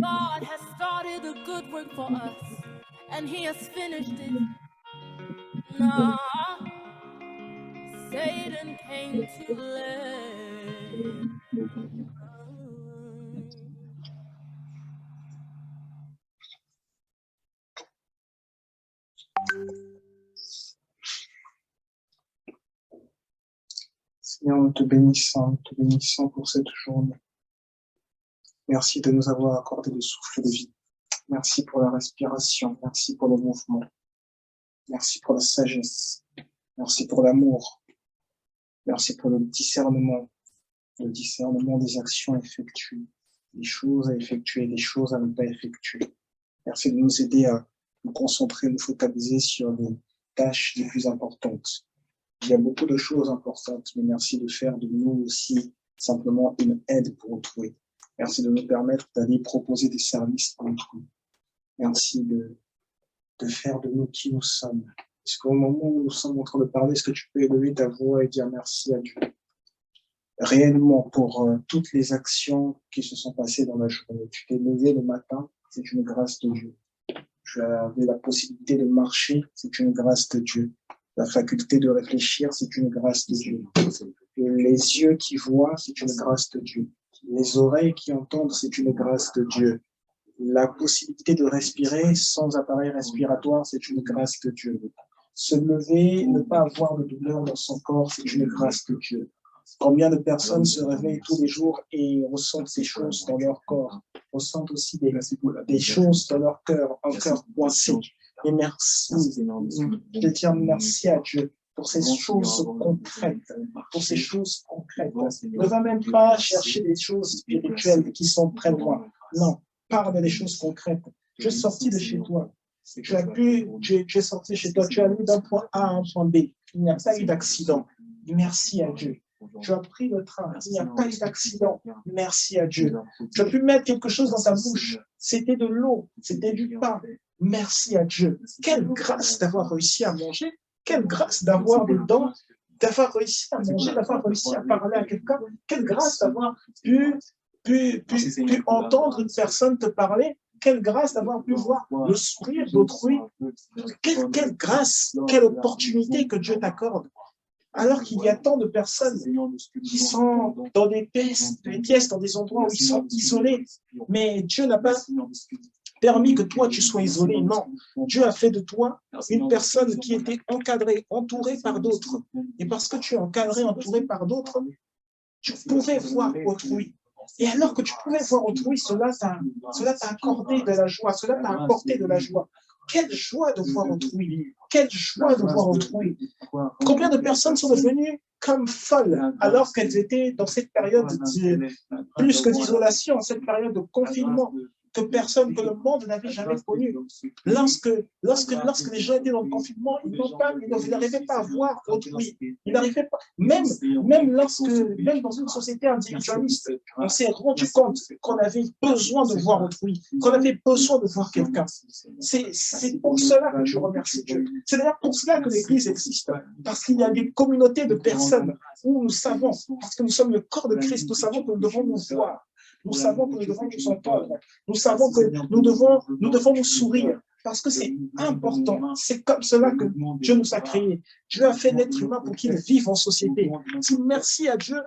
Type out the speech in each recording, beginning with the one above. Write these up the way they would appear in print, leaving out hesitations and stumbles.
God has started a good work for us, and He has finished it. Nah, Satan came too late. Seigneur, nous te bénissons pour cette journée. Merci de nous avoir accordé le souffle de vie. Merci pour la respiration. Merci pour le mouvement. Merci pour la sagesse. Merci pour l'amour. Merci pour le discernement des actions effectuées, des choses à effectuer, des choses à ne pas effectuer. Merci de nous aider à nous concentrer, nous focaliser sur les tâches les plus importantes. Il y a beaucoup de choses importantes, mais merci de faire de nous aussi simplement une aide pour autrui. Merci de nous permettre d'aller proposer des services à autrui. Merci de faire de nous qui nous sommes. Est-ce qu'au moment où nous sommes en train de parler, est-ce que tu peux élever ta voix et dire merci à Dieu réellement pour toutes les actions qui se sont passées dans la journée? Tu t'es levé le matin, c'est une grâce de Dieu. Tu avais la possibilité de marcher, c'est une grâce de Dieu. La faculté de réfléchir, c'est une grâce de Dieu. Les yeux qui voient, c'est une grâce de Dieu. Les oreilles qui entendent, c'est une grâce de Dieu. La possibilité de respirer sans appareil respiratoire, c'est une grâce de Dieu. Se lever, ne pas avoir de douleur dans son corps, c'est une grâce de Dieu. Combien de personnes se réveillent tous les jours et ressentent ces choses dans leur corps, ressentent aussi des choses dans leur cœur, un cœur coincé. Et merci, je tiens merci à Dieu pour ces choses concrètes, Ne va même pas chercher des choses spirituelles qui sont près de toi. Non, parle des choses concrètes. Tu es sorti de chez toi. Tu es sorti de chez toi. Tu as allé d'un point A à un point B. Il n'y a pas eu d'accident. Merci à Dieu. Tu as pris le train. Il n'y a pas eu d'accident. Merci à Dieu. Tu as pu mettre quelque chose dans ta bouche. C'était de l'eau. C'était du pain. Merci à Dieu. Quelle grâce d'avoir réussi à manger. Quelle grâce d'avoir des dents, d'avoir réussi à manger, d'avoir réussi à parler à quelqu'un. Quelle grâce d'avoir pu entendre une personne te parler. Quelle grâce d'avoir pu voir le sourire d'autrui. Quelle grâce, quelle opportunité que Dieu t'accorde. Alors qu'il y a tant de personnes qui sont dans des pièces, dans des endroits où ils sont isolés. Mais Dieu n'a pas permis que toi, tu sois isolé. Non, Dieu a fait de toi une personne qui était encadrée, entourée par d'autres. Et parce que tu es encadré, entouré par d'autres, tu pouvais voir autrui. Et alors que tu pouvais voir autrui, cela t'a accordé de la joie, cela t'a apporté de la joie. Quelle joie de voir autrui, quelle joie de voir autrui. Combien de personnes sont devenues comme folles alors qu'elles étaient dans cette période plus que d'isolation, cette période de confinement que le monde n'avait jamais connu. Lorsque les gens étaient dans le confinement, ils n'arrivaient pas à voir autrui. Ils n'arrivaient pas, même dans une société individualiste, on s'est rendu compte qu'on avait besoin de voir autrui, qu'on avait besoin de voir quelqu'un. C'est pour cela que je remercie Dieu. C'est d'ailleurs pour cela que l'Église existe, parce qu'il y a des communautés de personnes où nous savons, parce que nous sommes le corps de Christ, nous savons que nous devons nous voir. Nous savons que nous devons nous entendre. Nous savons que nous devons nous sourire. Parce que c'est important. C'est comme cela que Dieu nous a créés. Dieu a fait l'être humain pour qu'il vive en société. Dis merci à Dieu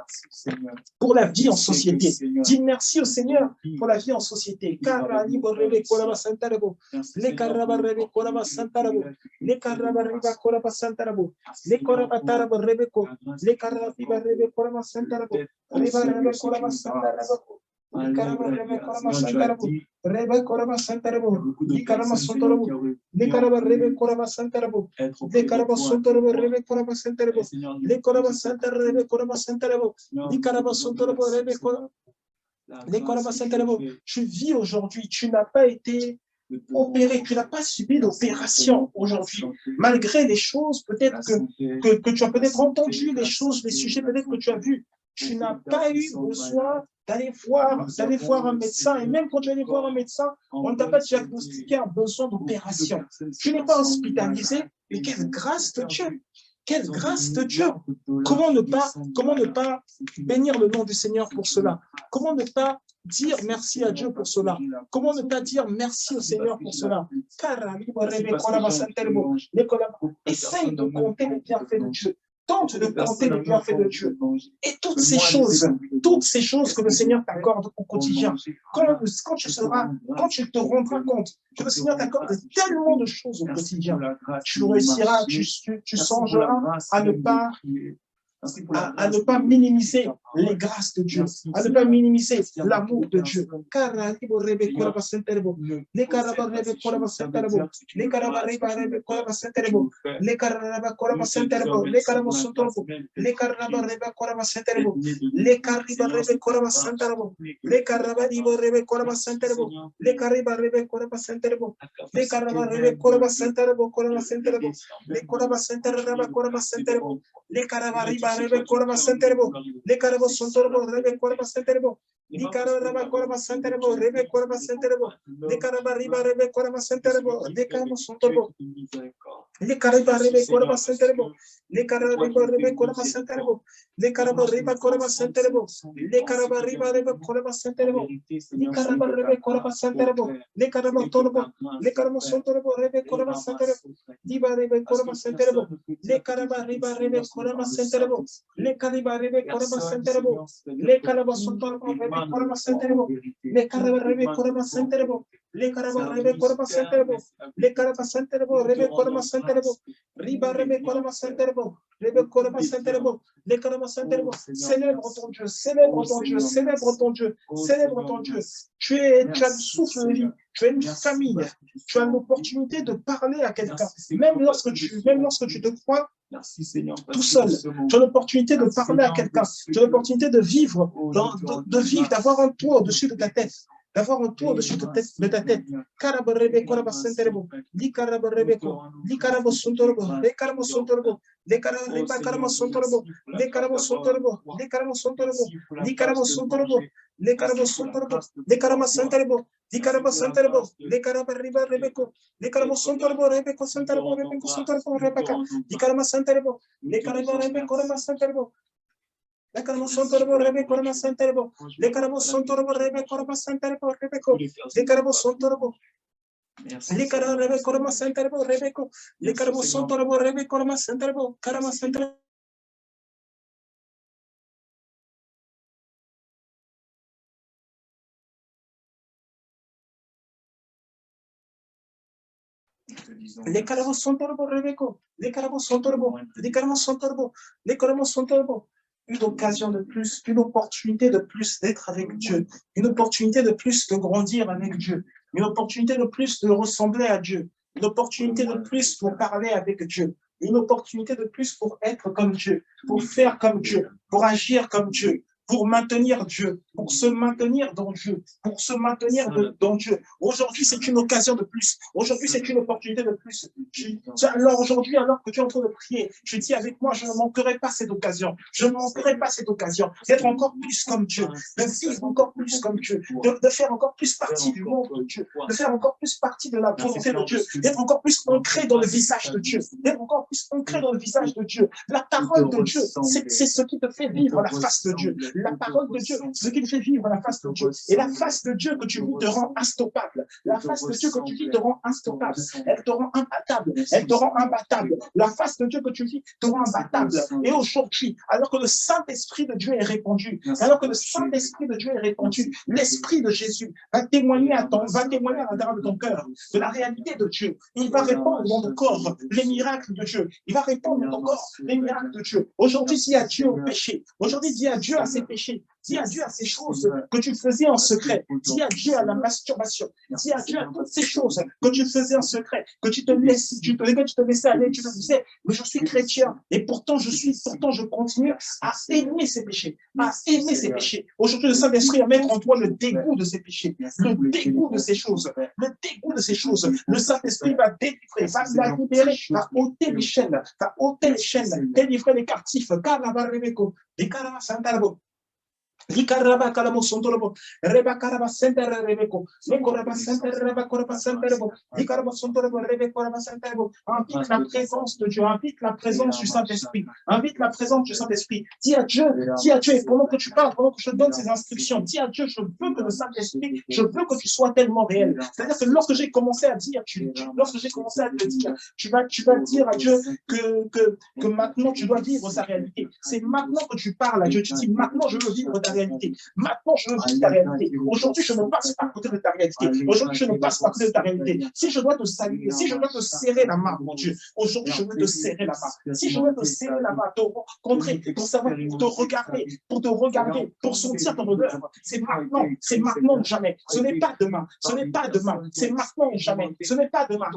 pour la vie en société. Dis merci au Seigneur pour la vie en société. Rebe koraba santarabo, di karama sontorobo, di karaba rebe koraba santarabo, di karaba sontorobo rebe koraba santarabo, di koraba santar rebe koraba santarabo, di karaba sontorobo rebe koraba, di koraba santarabo. Tu vis aujourd'hui, tu n'as pas été opéré, tu n'as pas subi d'opération aujourd'hui, malgré les choses peut-être que tu as peut-être entendu, les choses, les sujets peut-être que tu as vus. Tu n'as pas eu besoin d'aller voir un médecin. Et même quand tu allais voir un médecin, on ne t'a pas diagnostiqué un besoin d'opération. Tu n'es pas hospitalisé, mais quelle grâce de Dieu! Quelle grâce de Dieu! Comment ne pas bénir le nom du Seigneur pour cela? Comment ne pas dire merci à Dieu pour cela? Comment ne pas dire merci au Seigneur pour cela? Essaye de compter les bienfaits de Dieu. Tente de compter les bienfaits de Dieu. Et toutes ces choses que le Seigneur t'accorde au quotidien, quand tu te rendras compte que le Seigneur t'accorde tellement de choses au quotidien, tu réussiras, tu songeras à ne pas minimiser les grâces de Dieu, à ne pas minimiser l'amour de Dieu. Rebe koraba santerebo, le karabo sontorbo, rebe koraba santerebo, li karaba koraba santerebo, rebe koraba santerebo, le karaba riba rebe koraba santerebo, le karabo sontorbo, le karaba rebe koraba santerebo, le karaba riba rebe koraba santerebo, le karaba riba koraba santerebo, le karaba riba rebe koraba santerebo, le karaba rebe koraba santerebo, le karaba torbo, le karabo sontorbo, rebe koraba santerebo, liba rebe koraba santerebo, le karaba riba rebe koraba santerebo, le cariba rebe koraba santerebo, le caraba sontorbo rebe koraba santerebo, le caraba rebe koraba santerebo, le caraba rebe koraba santerebo, le caraba santerebo rebe koraba santerebo, riba rebe koraba santerebo, rebe koraba santerebo, le caraba santerebo. Célèbre ton Dieu, célèbre ton Dieu, célèbre ton Dieu, célèbre ton Dieu. Tu as le souffle de vie, tu as une famille, tu as l'opportunité de parler à quelqu'un, même lorsque tu te crois tout seul. Tu as l'opportunité de parler à quelqu'un. Tu as l'opportunité de vivre, d'avoir un toit au-dessus de ta tête. D'avoir un toit au-dessus de ta tête. Karabarebe koraba senterebo. Li karabarebeko. Li karabo sontorbo. Le karabo sontorbo. Le karabo sontorbo. Le karabo sontorbo. Le karabo sontorbo. Li karabo sontorbo. Le karabo sontorbo. Le karabo senterebo. Li karabo senterebo. Le karabariba rebeko. Le karabo sontorbo rebeko senterebo rebeko sontorbo rebeka. Li karabo senterebo. Le karabo rebeko koraba senterebo. Le caramo sontorbo rebe korama santerebo. Le caramo sontorbo rebe korama santerebo rebeko. Le caramo sontorbo. Le caramo rebe korama santerebo rebeko. Le caramo sontorbo rebe korama santerebo. Karama santerebo. Le caramo sontorbo rebeko. Le caramo sontorbo. Le caramo sontorbo. Le caramo sontorbo. une occasion de plus, une opportunité de plus d'être avec Dieu, une opportunité de plus de grandir avec Dieu, une opportunité de plus de ressembler à Dieu, une opportunité de plus pour parler avec Dieu, une opportunité de plus pour être comme Dieu, pour faire comme Dieu, pour agir comme Dieu, pour maintenir Dieu, pour se maintenir dans Dieu, pour se maintenir dans Dieu. Aujourd'hui, c'est une occasion de plus. Aujourd'hui, c'est une opportunité de plus. Alors aujourd'hui, alors que tu es en train de prier, je dis avec moi, je ne manquerai pas cette occasion. Je ne manquerai pas cette occasion d'être encore plus comme Dieu, de vivre encore plus comme Dieu, de faire encore plus partie du monde de Dieu, de faire encore plus partie de la volonté de Dieu, d'être encore plus ancré dans le visage de Dieu, d'être encore plus ancré dans le visage de Dieu. La parole de Dieu, c'est ce qui te fait vivre la face de Dieu. La parole de Dieu, ce qui te fait vivre la face de Dieu. Et la face de Dieu que tu vis te rend instoppable. La face de Dieu que tu vis te rend instoppable. Elle te rend imbattable. Elle te rend imbattable. La face de Dieu que tu vis te rend imbattable. Et aujourd'hui, alors que le Saint-Esprit de Dieu est répandu, alors que le Saint-Esprit de Dieu est répandu, l'Esprit de Jésus va témoigner à l'intérieur de ton cœur de la réalité de Dieu. Il va répandre dans ton corps les miracles de Dieu. Il va répandre dans ton corps les miracles de Dieu. Aujourd'hui, dis adieu au péché. Aujourd'hui, dis adieu à ces péchés. Dis adieu à ces choses que tu faisais en secret. Dis adieu à la masturbation. Dis adieu à toutes ces choses que tu faisais en secret, que tu te laissais aller, tu te disais, mais je suis chrétien et pourtant je continue à aimer ces péchés, Aujourd'hui, le Saint-Esprit va mettre en toi le dégoût de ces péchés, le dégoût de ces choses, le dégoût de ces choses. Le Saint-Esprit va délivrer, va la libérer, va ôter les chaînes, délivrer les captifs. Likaraba kalamo sondorobo reba karaba center rebeko lekoraba center reba koraba center rebo likaraba sondorobo rebe koraba center rebo. Invite la présence de Dieu, invite la présence du Saint-Esprit, invite la présence du Saint-Esprit. Dis à Dieu, et pendant que tu parles, pendant que je te donne ces instructions, dis à Dieu, je veux que le Saint-Esprit, je veux que tu sois tellement réel. C'est-à-dire que lorsque j'ai commencé à dire, lorsque j'ai commencé à te dire, tu vas dire à Dieu que maintenant tu dois vivre sa réalité. C'est maintenant que tu parles à Dieu, tu dis maintenant je veux vivre ta réalité. Maintenant, je veux vivre ta réalité. Aujourd'hui, je ne passe pas à côté de ta réalité. Aujourd'hui, je ne passe pas à côté de ta réalité. Si je dois te saluer, si je dois te serrer la main, mon Dieu, aujourd'hui, je veux te serrer la main. Si je veux te serrer la main, te rencontrer, pour savoir, pour te regarder, pour sentir ton odeur, c'est maintenant ou jamais. Ce n'est pas demain, c'est maintenant ou jamais. Ce n'est pas demain.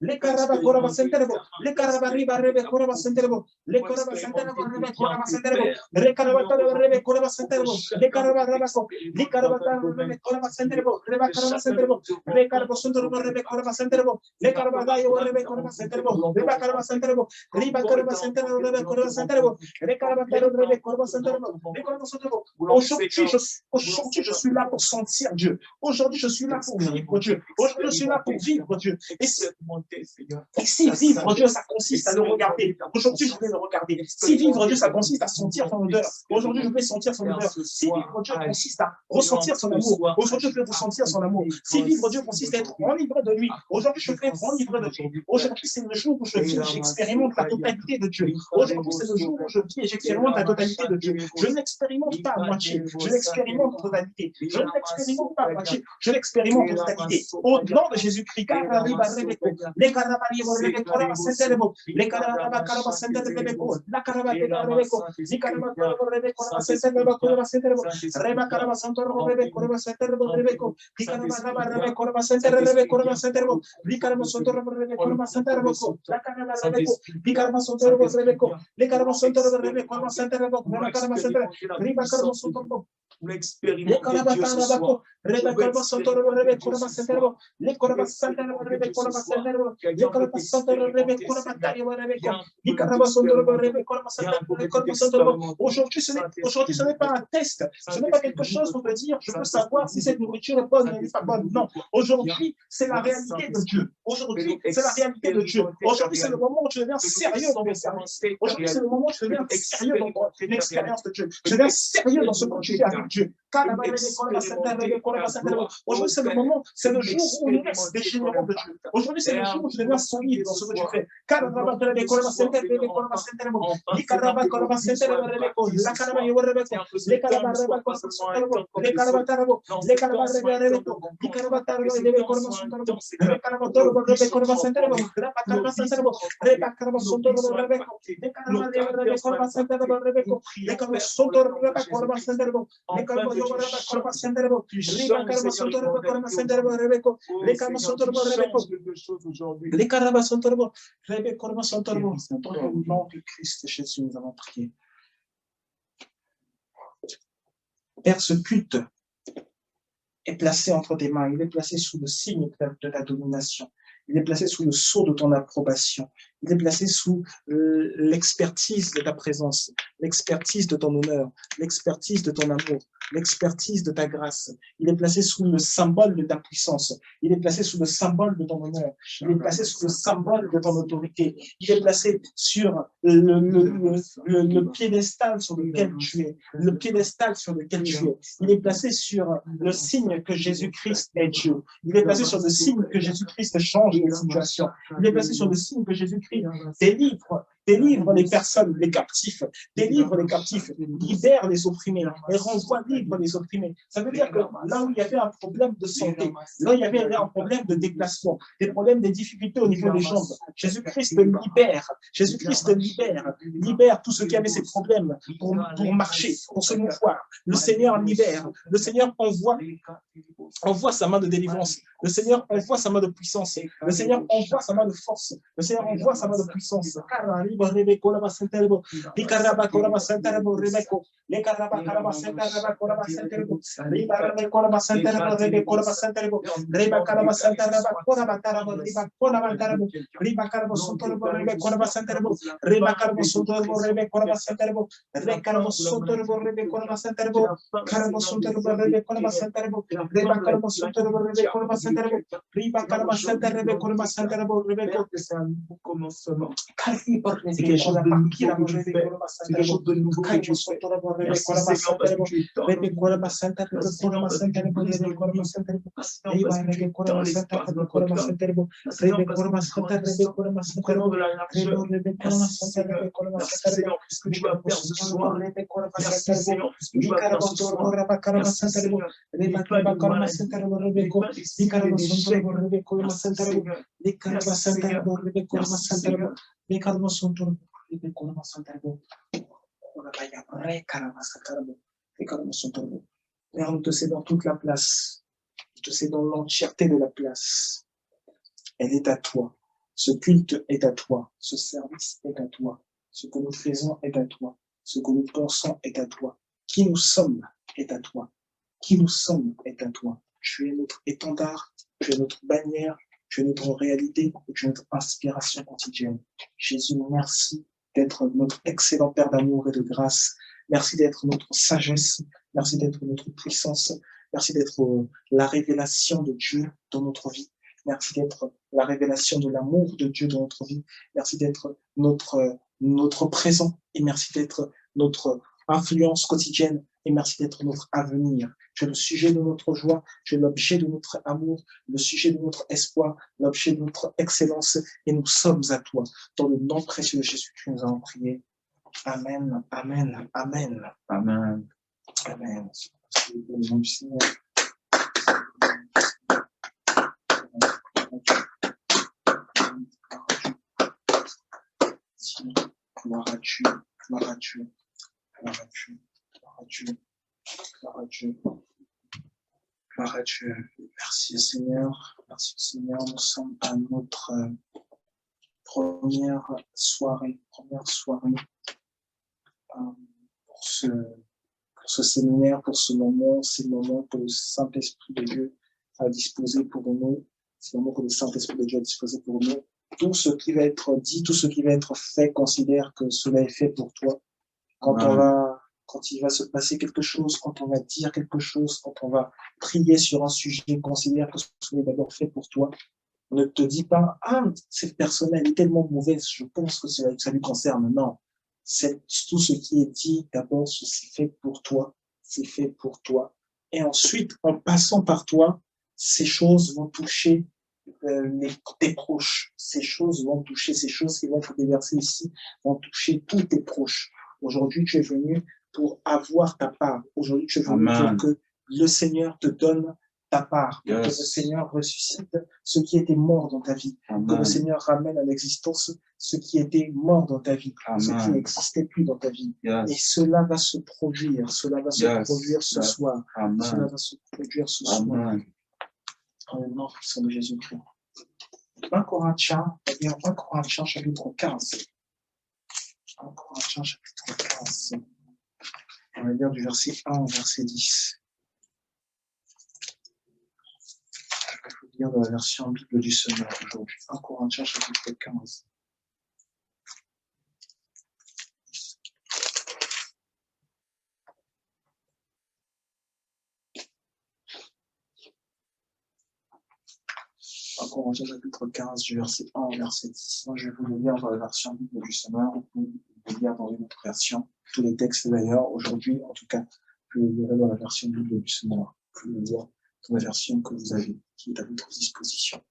Les carabas coraba senterebo, les carabas riba rebe coraba senterebo, les coraba senterebo rebe coraba senterebo, les carabas rebe coraba senterebo, les carabas rabaco, les carabas rebe coraba senterebo, reba coraba senterebo, les carabas senterebo rebe coraba senterebo, les carabas dayo rebe coraba senterebo, reba coraba senterebo, riba coraba senterebo rebe coraba senterebo, les carabas rebe coraba senterebo, les coraba senterebo. Aujourd'hui, je suis là pour sentir Dieu. Aujourd'hui, je suis là pour vivre Dieu. Aujourd'hui, je suis là pour vivre Dieu. Et si vivre Dieu, ça consiste à le regarder. Aujourd'hui, je vais le regarder. Si vivre Dieu, ça consiste à sentir son odeur. Aujourd'hui, je vais sentir son odeur. Si vivre Dieu consiste à ressentir son amour. Aujourd'hui, je vais ressentir son amour. Si vivre Dieu consiste à être enivré de lui. Aujourd'hui, je vais être enivré de Dieu. Aujourd'hui, c'est le jour où je vis et j'expérimente la totalité de Dieu. Aujourd'hui, c'est le jour où je vis et j'expérimente la totalité de Dieu. Je n'expérimente pas à moitié. Je l'expérimente en totalité. Je ne l'expérimente pas à moitié. Je l'expérimente en totalité. Au nom de Jésus-Christ, les carabali rebe coraba senterebo, les carababa caraba senterebo, la caraba rebeko, les caraba rebe coraba senterebo, reba caraba senterebo rebe coraba senterebo rebeko, les caraba rebe coraba senterebo, les caraba senterebo rebe coraba senterebo, la caraba rebeko, les caraba senterebo rebeko, les caraba senterebo rebe coraba senterebo, la caraba senterebo, riba caraba senterebo. Les caraba caraba rebe coraba senterebo rebe coraba senterebo, les coraba senterebo rebe coraba senterebo. Aujourd'hui, ce n'est pas un test, ce n'est pas quelque chose pour te dire, je veux savoir si cette nourriture est bonne ou n'est pas bonne. Non, aujourd'hui, c'est la réalité de Dieu. Aujourd'hui, c'est la réalité de Dieu. Aujourd'hui, c'est le moment où tu deviens sérieux dans ton service. Aujourd'hui, c'est le moment où tu deviens sérieux dans ton expérience de Dieu. Tu deviens sérieux dans ce que tu fais avec Dieu. Aujourd'hui, c'est le moment, c'est le jour où nous laisse des généraux de Dieu. Aujourd'hui, c'est le jour où tu deviens solide dans ce que tu fais. Les carabas sont torbos. Les corbeaux sont torbos. Dans le nom de Christ Jésus, nous avons prié. Père, ce culte est placé entre tes mains. Il est placé sous le signe de ta domination. Il est placé sous le sceau de ton approbation. Il est placé sous l'expertise de ta présence, l'expertise de ton honneur, l'expertise de ton amour, l'expertise de ta grâce. Il est placé sous le symbole de ta puissance. Il est placé sous le symbole de ton honneur. Il est placé sous le symbole de ton autorité. Il est placé sur le piédestal sur lequel tu es. Le piédestal sur lequel tu es. Il est placé sur le signe que Jésus-Christ est Dieu. Il est placé sur le signe que Jésus-Christ change les situations. Il est placé sur le signe que Jésus-Christ délivre les personnes, les captifs, délivre les captifs, libère les opprimés et renvoie libre les opprimés. Ça veut dire que là où il y avait un problème de santé, là où il y avait un problème de déplacement, des problèmes, des difficultés au niveau des jambes, Jésus-Christ te libère. Jésus-Christ te libère tous ceux qui avaient ces problèmes pour marcher, pour se mouvoir. Le Seigneur libère. Le Seigneur envoie sa main de délivrance. Le Seigneur envoie sa main de puissance. Le Seigneur envoie sa main de force. Le Seigneur envoie sa main de puissance. C'est quelque chose de nouveau que tu fais. Merci Seigneur parce que tu es dans le monde. Merci Seigneur parce que tu brises nos limites. Merci Seigneur parce que tu es dans l'espace de notre cœur. Merci Seigneur parce que tu grandissons. Nous prenons de la largeur. Merci Seigneur. Merci Seigneur pour ce que tu vas faire ce soir. Merci Seigneur pour ce que tu vas faire ce soir. Merci Seigneur. Il n'y a pas de maladie. Il n'y a pas d'échec. Merci Seigneur. Merci Seigneur. Merci Seigneur. Père, nous te cédons toute la place. Nous te cédons l'entièreté de la place. Elle est à toi. Ce culte est à toi. Ce service est à toi. Ce que nous faisons est à toi. Ce que nous pensons est à toi. Qui nous sommes est à toi. Qui nous sommes est à toi. Tu es notre étendard. Tu es notre bannière. Tu es notre réalité. Tu es notre inspiration quotidienne. Jésus, merci d'être notre excellent Père d'amour et de grâce. Merci d'être notre sagesse. Merci d'être notre puissance. Merci d'être la révélation de Dieu dans notre vie. Merci d'être la révélation de l'amour de Dieu dans notre vie. Merci d'être notre présent. Et merci d'être notre influence quotidienne. Et merci d'être notre avenir. Tu es le sujet de notre joie. Tu es l'objet de notre amour, le sujet de notre espoir, l'objet de notre excellence. Et nous sommes à toi. Dans le nom précieux de Jésus, tu nous avons prié. Amen, amen, amen, amen, amen. C'est le nom du Seigneur. Gloire à Dieu, gloire à Dieu, gloire à Dieu, gloire à Dieu, gloire à Dieu, gloire à Dieu. Merci Seigneur, nous sommes à notre première soirée pour ce séminaire, pour ce moment. C'est le moment que le Saint-Esprit de Dieu a disposé pour nous. C'est le moment que le Saint-Esprit de Dieu a disposé pour nous. Tout ce qui va être dit, tout ce qui va être fait, considère que cela est fait pour toi. Quand il va se passer quelque chose, quand on va dire quelque chose, quand on va prier sur un sujet, considère que cela est d'abord fait pour toi. Ne te dis pas, ah, cette personne elle est tellement mauvaise, je pense que ça lui concerne. Non. C'est tout ce qui est dit, d'abord, c'est fait pour toi. C'est fait pour toi. Et ensuite, en passant par toi, ces choses vont toucher tes proches. Ces choses vont toucher, ces choses qui vont être déversées ici, vont toucher tous tes proches. Aujourd'hui, tu es venu pour avoir ta part. Aujourd'hui, tu es venu Amen. pour que le Seigneur te donne ta part. Pour que le Seigneur ressuscite ce qui était mort dans ta vie. Amen. Que le Seigneur ramène à l'existence ce qui était mort dans ta vie. Amen. Ce qui n'existait plus dans ta vie. Et cela va se produire. Cela va se produire ce soir. Amen. Cela va se produire ce soir. Dans le nom puissant de Jésus-Christ. 1 Corinthiens, chapitre 15. 1 Corinthiens, chapitre 15. On va lire du verset 1 au verset 10. Je vais vous lire dans la version Bible du Seigneur aujourd'hui. 1 Corinthiens, chapitre 15. Corinthiens chapitre 15, du verset 1 au verset 10. Moi, je vais vous le lire dans la version Bible du Seigneur, ou vous le lire dans une autre version. Tous les textes d'ailleurs, aujourd'hui, en tout cas, je le lirai dans la version Bible du Seigneur. Vous pouvez le lire dans la version que vous avez, qui est à votre disposition.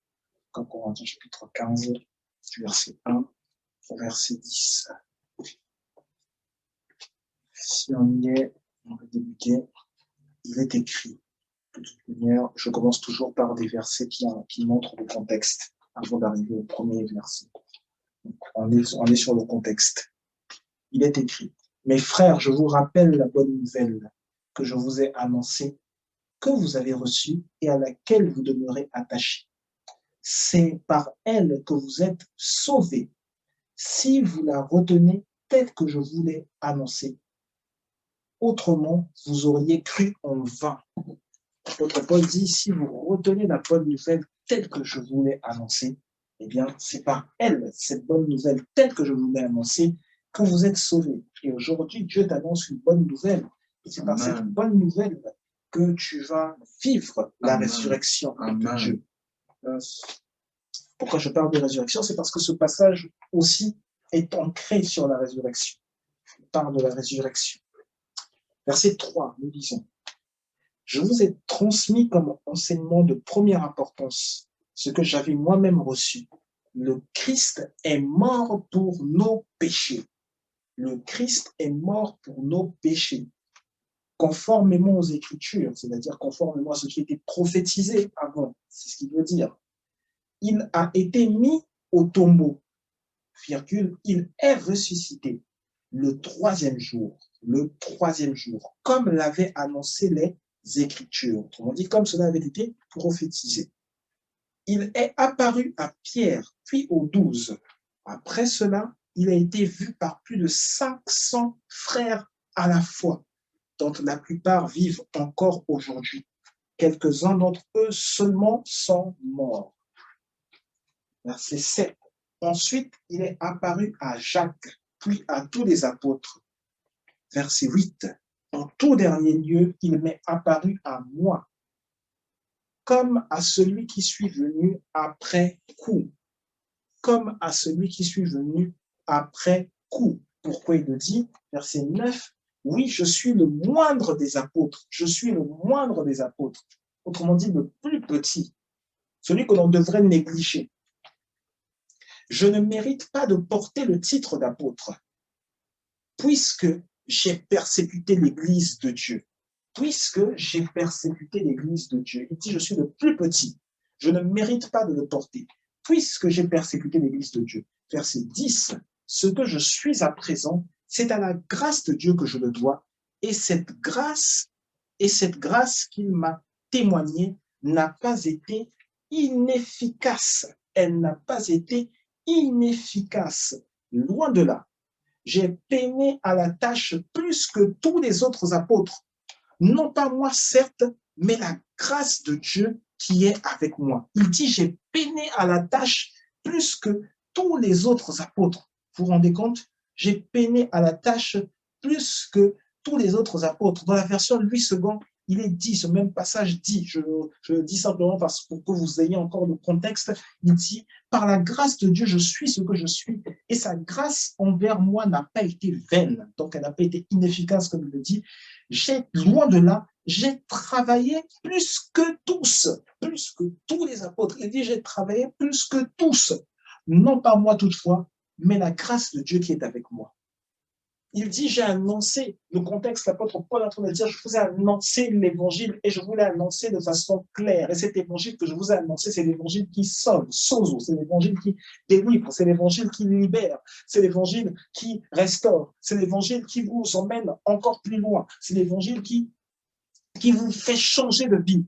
Donc, Corinthiens chapitre 15, du verset 1 au verset 10. Si on y est, on va débuter. Il est écrit. De toute manière, je commence toujours par des versets qui montrent le contexte avant d'arriver au premier verset. Donc, on est sur le contexte. Il est écrit. Mes frères, je vous rappelle la bonne nouvelle que je vous ai annoncée, que vous avez reçue et à laquelle vous demeurez attachés. C'est par elle que vous êtes sauvés, si vous la retenez telle que je vous l'ai annoncée. Autrement, vous auriez cru en vain. L'apôtre Paul dit, si vous retenez la bonne nouvelle telle que je vous l'ai annoncée, eh bien, c'est par elle, cette bonne nouvelle telle que je vous l'ai annoncée, que vous êtes sauvés. Et aujourd'hui, Dieu t'annonce une bonne nouvelle. Et c'est par cette bonne nouvelle que tu vas vivre la résurrection de Dieu. Pourquoi je parle de résurrection? C'est parce que ce passage aussi est ancré sur la résurrection. Il parle de la résurrection. Verset 3, nous lisons. Je vous ai transmis comme enseignement de première importance ce que j'avais moi-même reçu. Le Christ est mort pour nos péchés. Le Christ est mort pour nos péchés. Conformément aux Écritures, c'est-à-dire conformément à ce qui était prophétisé avant, c'est ce qu'il veut dire. Il a été mis au tombeau, virgule, il est ressuscité le troisième jour, comme l'avaient annoncé les Écritures, autrement dit, comme cela avait été prophétisé. Il est apparu à Pierre, puis aux 12. Après cela, il a été vu par plus de 500 frères à la fois, dont la plupart vivent encore aujourd'hui. Quelques-uns d'entre eux seulement sont morts. Verset 7. Ensuite, il est apparu à Jacques, puis à tous les apôtres. Verset 8. En tout dernier lieu, il m'est apparu à moi, comme à celui qui suis venu après coup. Comme à celui qui suis venu après coup. Pourquoi il le dit? Verset 9. Oui, je suis le moindre des apôtres. Je suis le moindre des apôtres. Autrement dit, le plus petit. Celui que l'on devrait négliger. Je ne mérite pas de porter le titre d'apôtre, puisque j'ai persécuté l'Église de Dieu. Puisque j'ai persécuté l'Église de Dieu. Il dit, je suis le plus petit. Je ne mérite pas de le porter, puisque j'ai persécuté l'Église de Dieu. Verset 10. Ce que je suis à présent, c'est à la grâce de Dieu que je le dois. Et cette grâce qu'il m'a témoignée n'a pas été inefficace. Elle n'a pas été inefficace. Loin de là. J'ai peiné à la tâche plus que tous les autres apôtres. Non pas moi, certes, mais la grâce de Dieu qui est avec moi. Il dit, j'ai peiné à la tâche plus que tous les autres apôtres. Vous vous rendez compte? J'ai peiné à la tâche plus que tous les autres apôtres. Dans la version Louis II, il est dit, ce même passage dit, je le dis simplement parce pour que vous ayez encore le contexte, il dit, par la grâce de Dieu, je suis ce que je suis, et sa grâce envers moi n'a pas été vaine, donc elle n'a pas été inefficace, comme il le dit. loin de là, j'ai travaillé plus que tous les apôtres. Il dit, j'ai travaillé plus que tous. Non pas moi toutefois, mais la grâce de Dieu qui est avec moi. Il dit, j'ai annoncé, le contexte, l'apôtre Paul est en train de dire, je vous ai annoncé l'évangile et je vous l'ai annoncé de façon claire. Et cet évangile que je vous ai annoncé, c'est l'évangile qui sauve, sozo, c'est l'évangile qui délivre, c'est l'évangile qui libère, c'est l'évangile qui restaure, c'est l'évangile qui vous emmène encore plus loin, c'est l'évangile qui vous fait changer de vie.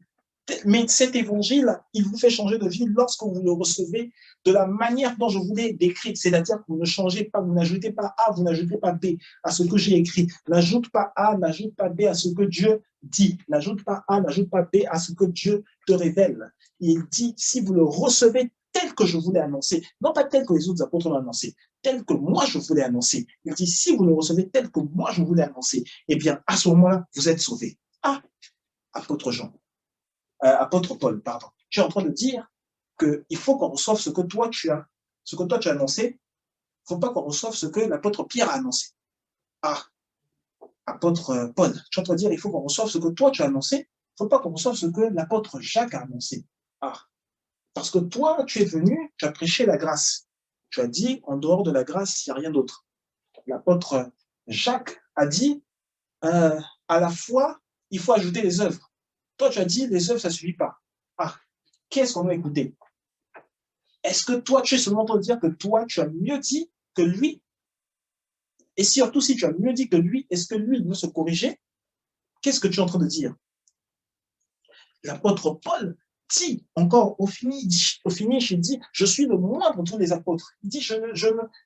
Mais cet évangile, il vous fait changer de vie lorsque vous le recevez de la manière dont je vous l'ai décrite. C'est-à-dire que vous ne changez pas, vous n'ajoutez pas A, vous n'ajoutez pas B à ce que j'ai écrit. N'ajoute pas A, n'ajoute pas B à ce que Dieu dit. N'ajoute pas A, n'ajoute pas B à ce que Dieu te révèle. Il dit, si vous le recevez tel que je vous l'ai annoncé, non pas tel que les autres apôtres l'ont annoncé, tel que moi je vous l'ai annoncé. Il dit, si vous le recevez tel que moi je vous l'ai annoncé, eh bien, à ce moment-là, vous êtes sauvés. Ah, apôtre apôtre Paul, pardon. Tu es en train de dire qu'il faut qu'on reçoive ce que toi tu as annoncé. Il ne faut pas qu'on reçoive ce que l'apôtre Pierre a annoncé. Ah, apôtre Paul, tu es en train de dire qu'il faut qu'on reçoive ce que toi tu as annoncé. Il ne faut pas qu'on reçoive ce que l'apôtre Jacques a annoncé. Ah, parce que toi, tu es venu, tu as prêché la grâce. Tu as dit, en dehors de la grâce, il n'y a rien d'autre. L'apôtre Jacques a dit, à la fois, il faut ajouter les œuvres. Toi, tu as dit, les œuvres, ça ne suffit pas. Ah, qu'est-ce qu'on doit écouter? Est-ce que toi, tu es seulement en train de dire que toi, tu as mieux dit que lui? Et surtout, si tu as mieux dit que lui, est-ce que lui, il veut se corriger? Qu'est-ce que tu es en train de dire? L'apôtre Paul dit encore au finish, il dit, je suis le moindre de tous les apôtres. Il dit,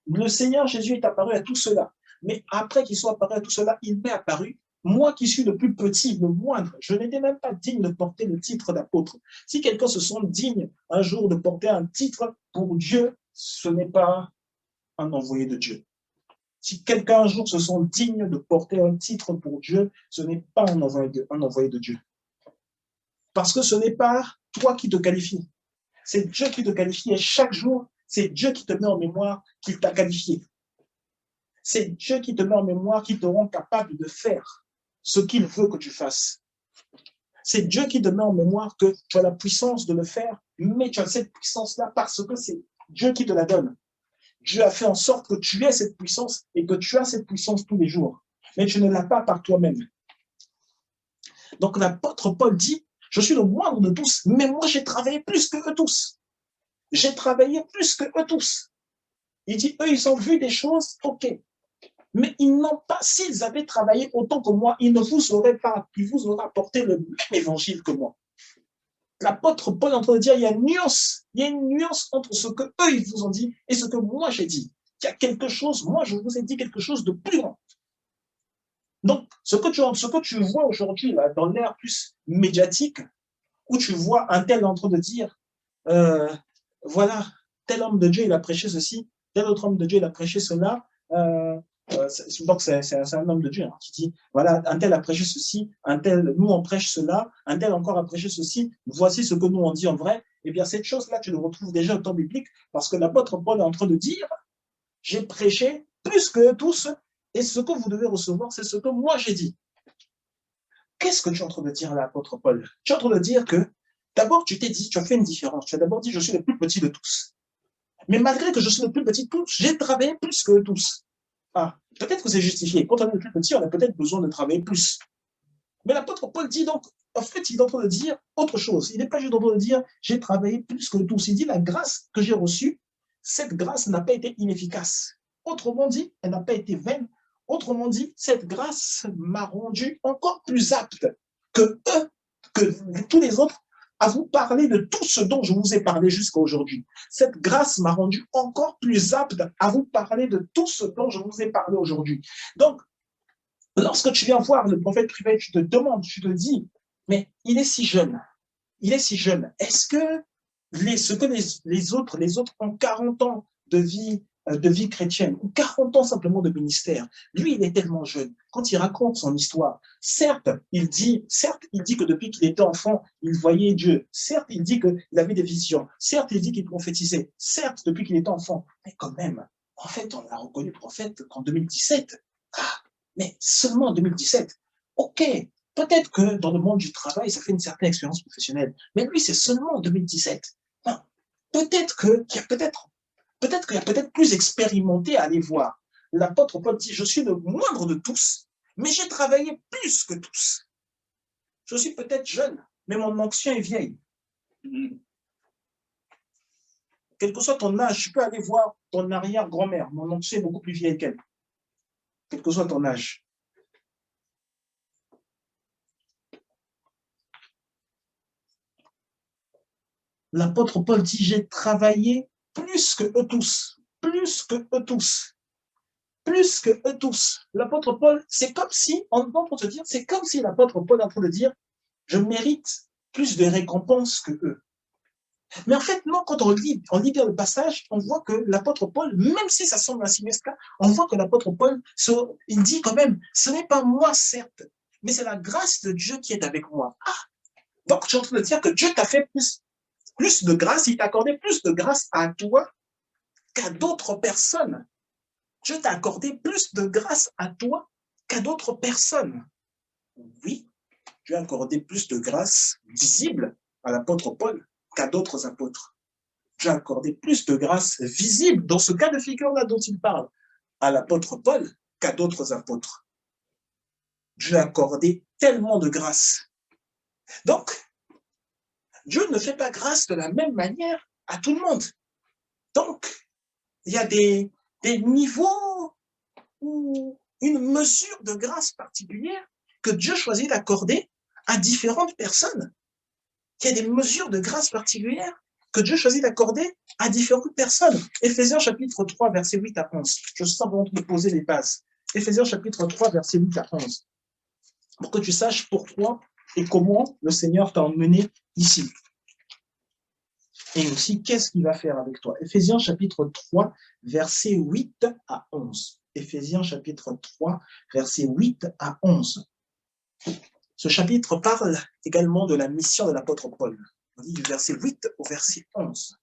le Seigneur Jésus est apparu à tout cela. Mais après qu'il soit apparu à tout cela, il m'est apparu. Moi qui suis le plus petit, le moindre, je n'étais même pas digne de porter le titre d'apôtre. Si quelqu'un se sent digne un jour de porter un titre pour Dieu, ce n'est pas un envoyé de Dieu. Si quelqu'un un jour se sent digne de porter un titre pour Dieu, ce n'est pas un envoyé de Dieu. Parce que ce n'est pas toi qui te qualifie. C'est Dieu qui te qualifie et chaque jour, c'est Dieu qui te met en mémoire qu'il t'a qualifié. C'est Dieu qui te met en mémoire, qui te rend capable de faire ce qu'il veut que tu fasses. C'est Dieu qui te met en mémoire que tu as la puissance de le faire, mais tu as cette puissance-là parce que c'est Dieu qui te la donne. Dieu a fait en sorte que tu aies cette puissance et que tu as cette puissance tous les jours. Mais tu ne l'as pas par toi-même. Donc l'apôtre Paul dit, je suis le moindre de tous, mais moi j'ai travaillé plus que eux tous. J'ai travaillé plus que eux tous. Il dit, eux, ils ont vu des choses, ok. Mais ils n'ont pas, s'ils avaient travaillé autant que moi, ils ne vous auraient pas, ils vous auraient apporté le même évangile que moi. L'apôtre Paul est en train de dire, il y a une nuance entre ce que eux, ils vous ont dit et ce que moi, j'ai dit. Il y a quelque chose, moi, je vous ai dit quelque chose de plus grand. Donc, ce que tu vois aujourd'hui là, dans l'ère plus médiatique, où tu vois un tel en train de dire, voilà, tel homme de Dieu, il a prêché ceci, tel autre homme de Dieu, il a prêché cela. Donc, c'est un homme de Dieu qui dit, voilà, un tel a prêché ceci, un tel, nous, on prêche cela, un tel encore a prêché ceci, voici ce que nous, on dit en vrai. Eh bien, cette chose-là, tu le retrouves déjà au temps biblique, parce que l'apôtre Paul est en train de dire, j'ai prêché plus que tous, et ce que vous devez recevoir, c'est ce que moi, j'ai dit. Qu'est-ce que tu es en train de dire à l'apôtre Paul? Tu es en train de dire que, d'abord, tu t'es dit, tu as fait une différence. Tu as d'abord dit, je suis le plus petit de tous. Mais malgré que je suis le plus petit de tous, j'ai travaillé plus que tous. Ah, peut-être que c'est justifié. Quand on est le plus petit, on a peut-être besoin de travailler plus. Mais l'apôtre Paul dit donc, en fait, il est en train de dire autre chose. Il n'est pas juste en train de dire, j'ai travaillé plus que tous. Il dit, la grâce que j'ai reçue, cette grâce n'a pas été inefficace. Autrement dit, elle n'a pas été vaine. Autrement dit, cette grâce m'a rendu encore plus apte que eux, que tous les autres, à vous parler de tout ce dont je vous ai parlé jusqu'à aujourd'hui. Cette grâce m'a rendu encore plus apte à vous parler de tout ce dont je vous ai parlé aujourd'hui. Donc, lorsque tu viens voir le prophète privé, tu te demandes, tu te dis, mais il est si jeune. Il est si jeune. Est-ce que ce que les autres ont 40 ans de vie chrétienne, ou 40 ans simplement de ministère. Lui, il est tellement jeune. Quand il raconte son histoire, certes, il dit que depuis qu'il était enfant, il voyait Dieu. Certes, il dit qu'il avait des visions. Certes, il dit qu'il prophétisait. Certes, depuis qu'il était enfant. Mais quand même, en fait, on l'a reconnu prophète qu'en 2017. Ah, mais seulement en 2017. OK, peut-être que dans le monde du travail, ça fait une certaine expérience professionnelle, mais lui, c'est seulement en 2017. Non, qu'il y a peut-être plus expérimenté à aller voir. L'apôtre Paul dit, je suis le moindre de tous, mais j'ai travaillé plus que tous. Je suis peut-être jeune, mais mon onction est vieille. Quel que soit ton âge, tu peux aller voir ton arrière-grand-mère. Mon onction est beaucoup plus vieille qu'elle. Quel que soit ton âge. L'apôtre Paul dit, j'ai travaillé plus que eux tous. Plus que eux tous. Plus que eux tous. L'apôtre Paul, c'est comme si, pour te dire, c'est comme si l'apôtre Paul est en train de dire, je mérite plus de récompenses que eux. Mais en fait, non, quand on lit bien le passage, on voit que l'apôtre Paul, même si ça semble insinué, on voit que l'apôtre Paul, il dit quand même, ce n'est pas moi, certes, mais c'est la grâce de Dieu qui est avec moi. Ah, donc, je suis en train de dire que Dieu t'a fait plus de grâce, il t'a accordé plus de grâce à toi qu'à d'autres personnes. Dieu t'a accordé plus de grâce à toi qu'à d'autres personnes. Oui, Dieu a accordé plus de grâce visible à l'apôtre Paul qu'à d'autres apôtres. Dieu a accordé plus de grâce visible dans ce cas de figure-là dont il parle à l'apôtre Paul qu'à d'autres apôtres. Dieu a accordé tellement de grâce. Donc, Dieu ne fait pas grâce de la même manière à tout le monde. Donc, il y a des niveaux ou une mesure de grâce particulière que Dieu choisit d'accorder à différentes personnes. Il y a des mesures de grâce particulières que Dieu choisit d'accorder à différentes personnes. Éphésiens chapitre 3, verset 8 à 11. Je suis simplement de poser les bases. Éphésiens chapitre 3, verset 8 à 11. Pour que tu saches pourquoi et comment le Seigneur t'a emmené ici. Et aussi, qu'est-ce qu'il va faire avec toi? Éphésiens chapitre 3, verset 8 à 11. Éphésiens chapitre 3, verset 8 à 11. Ce chapitre parle également de la mission de l'apôtre Paul. On dit du verset 8 au verset 11.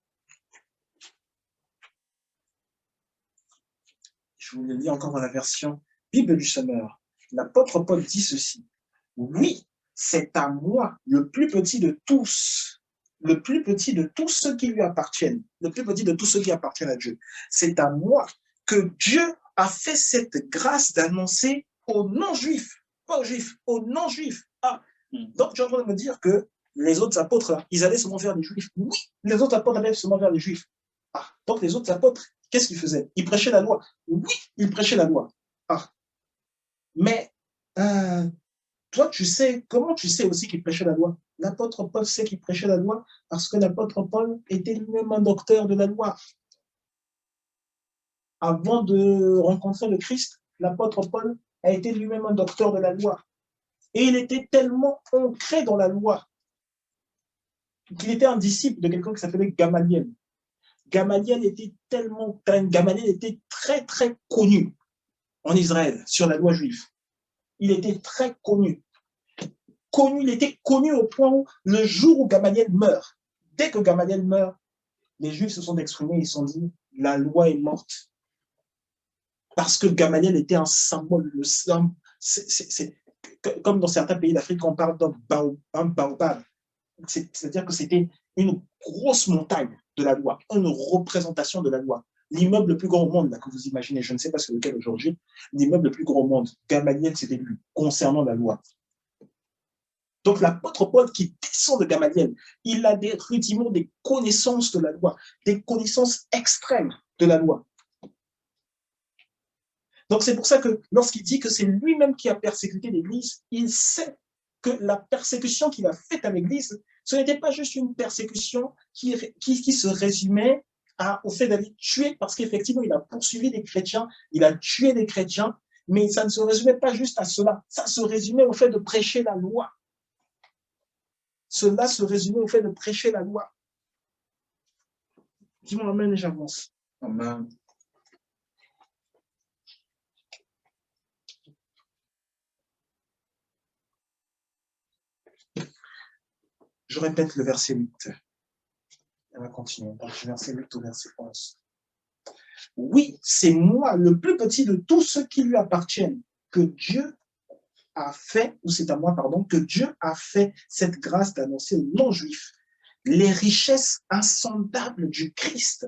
Je vous le lis encore dans la version Bible du Sommeur. L'apôtre Paul dit ceci. Oui, c'est à moi, le plus petit de tous, le plus petit de tous ceux qui lui appartiennent, le plus petit de tous ceux qui appartiennent à Dieu. C'est à moi que Dieu a fait cette grâce d'annoncer aux non-juifs, pas aux juifs, aux non-juifs. Ah, donc je suis en train de me dire que les autres apôtres, ils allaient seulement vers les juifs. Oui, les autres apôtres allaient seulement vers les juifs. Ah, donc les autres apôtres, qu'est-ce qu'ils faisaient? Ils prêchaient la loi. Oui, ils prêchaient la loi. Ah, mais toi, comment tu sais aussi qu'il prêchait la loi? L'apôtre Paul sait qu'il prêchait la loi parce que l'apôtre Paul était lui-même un docteur de la loi. Avant de rencontrer le Christ, l'apôtre Paul a été lui-même un docteur de la loi. Et il était tellement ancré dans la loi qu'il était un disciple de quelqu'un qui s'appelait Gamaliel. Gamaliel était très, très connu en Israël sur la loi juive. Il était très connu. Il était connu au point où le jour où Gamaliel meurt, dès que Gamaliel meurt, les Juifs se sont exprimés, ils se sont dit, la loi est morte. Parce que Gamaliel était un symbole. C'est comme dans certains pays d'Afrique, on parle d'un baobab. C'est-à-dire que c'était une grosse montagne de la loi, une représentation de la loi. L'immeuble le plus grand au monde, là, que vous imaginez, je ne sais pas c'est lequel aujourd'hui, l'immeuble le plus grand au monde, Gamaliel, c'était lui, concernant la loi. Donc l'apôtre Paul qui descend de Gamaliel, il a des rudiments, des connaissances de la loi, des connaissances extrêmes de la loi. Donc c'est pour ça que lorsqu'il dit que c'est lui-même qui a persécuté l'Église, il sait que la persécution qu'il a faite à l'Église, ce n'était pas juste une persécution qui se résumait au fait d'aller tuer, parce qu'effectivement, il a poursuivi des chrétiens, il a tué des chrétiens, mais ça ne se résumait pas juste à cela, ça se résumait au fait de prêcher la loi. Cela se résumait au fait de prêcher la loi. Dis-moi amen et j'avance. Amen. Je répète le verset 8. On va continuer. Donc, verset 8 au verset 11. Oui, c'est moi, le plus petit de tous ceux qui lui appartiennent, que Dieu a fait, ou c'est à moi, pardon, que Dieu a fait cette grâce d'annoncer aux non-juifs les richesses insondables du Christ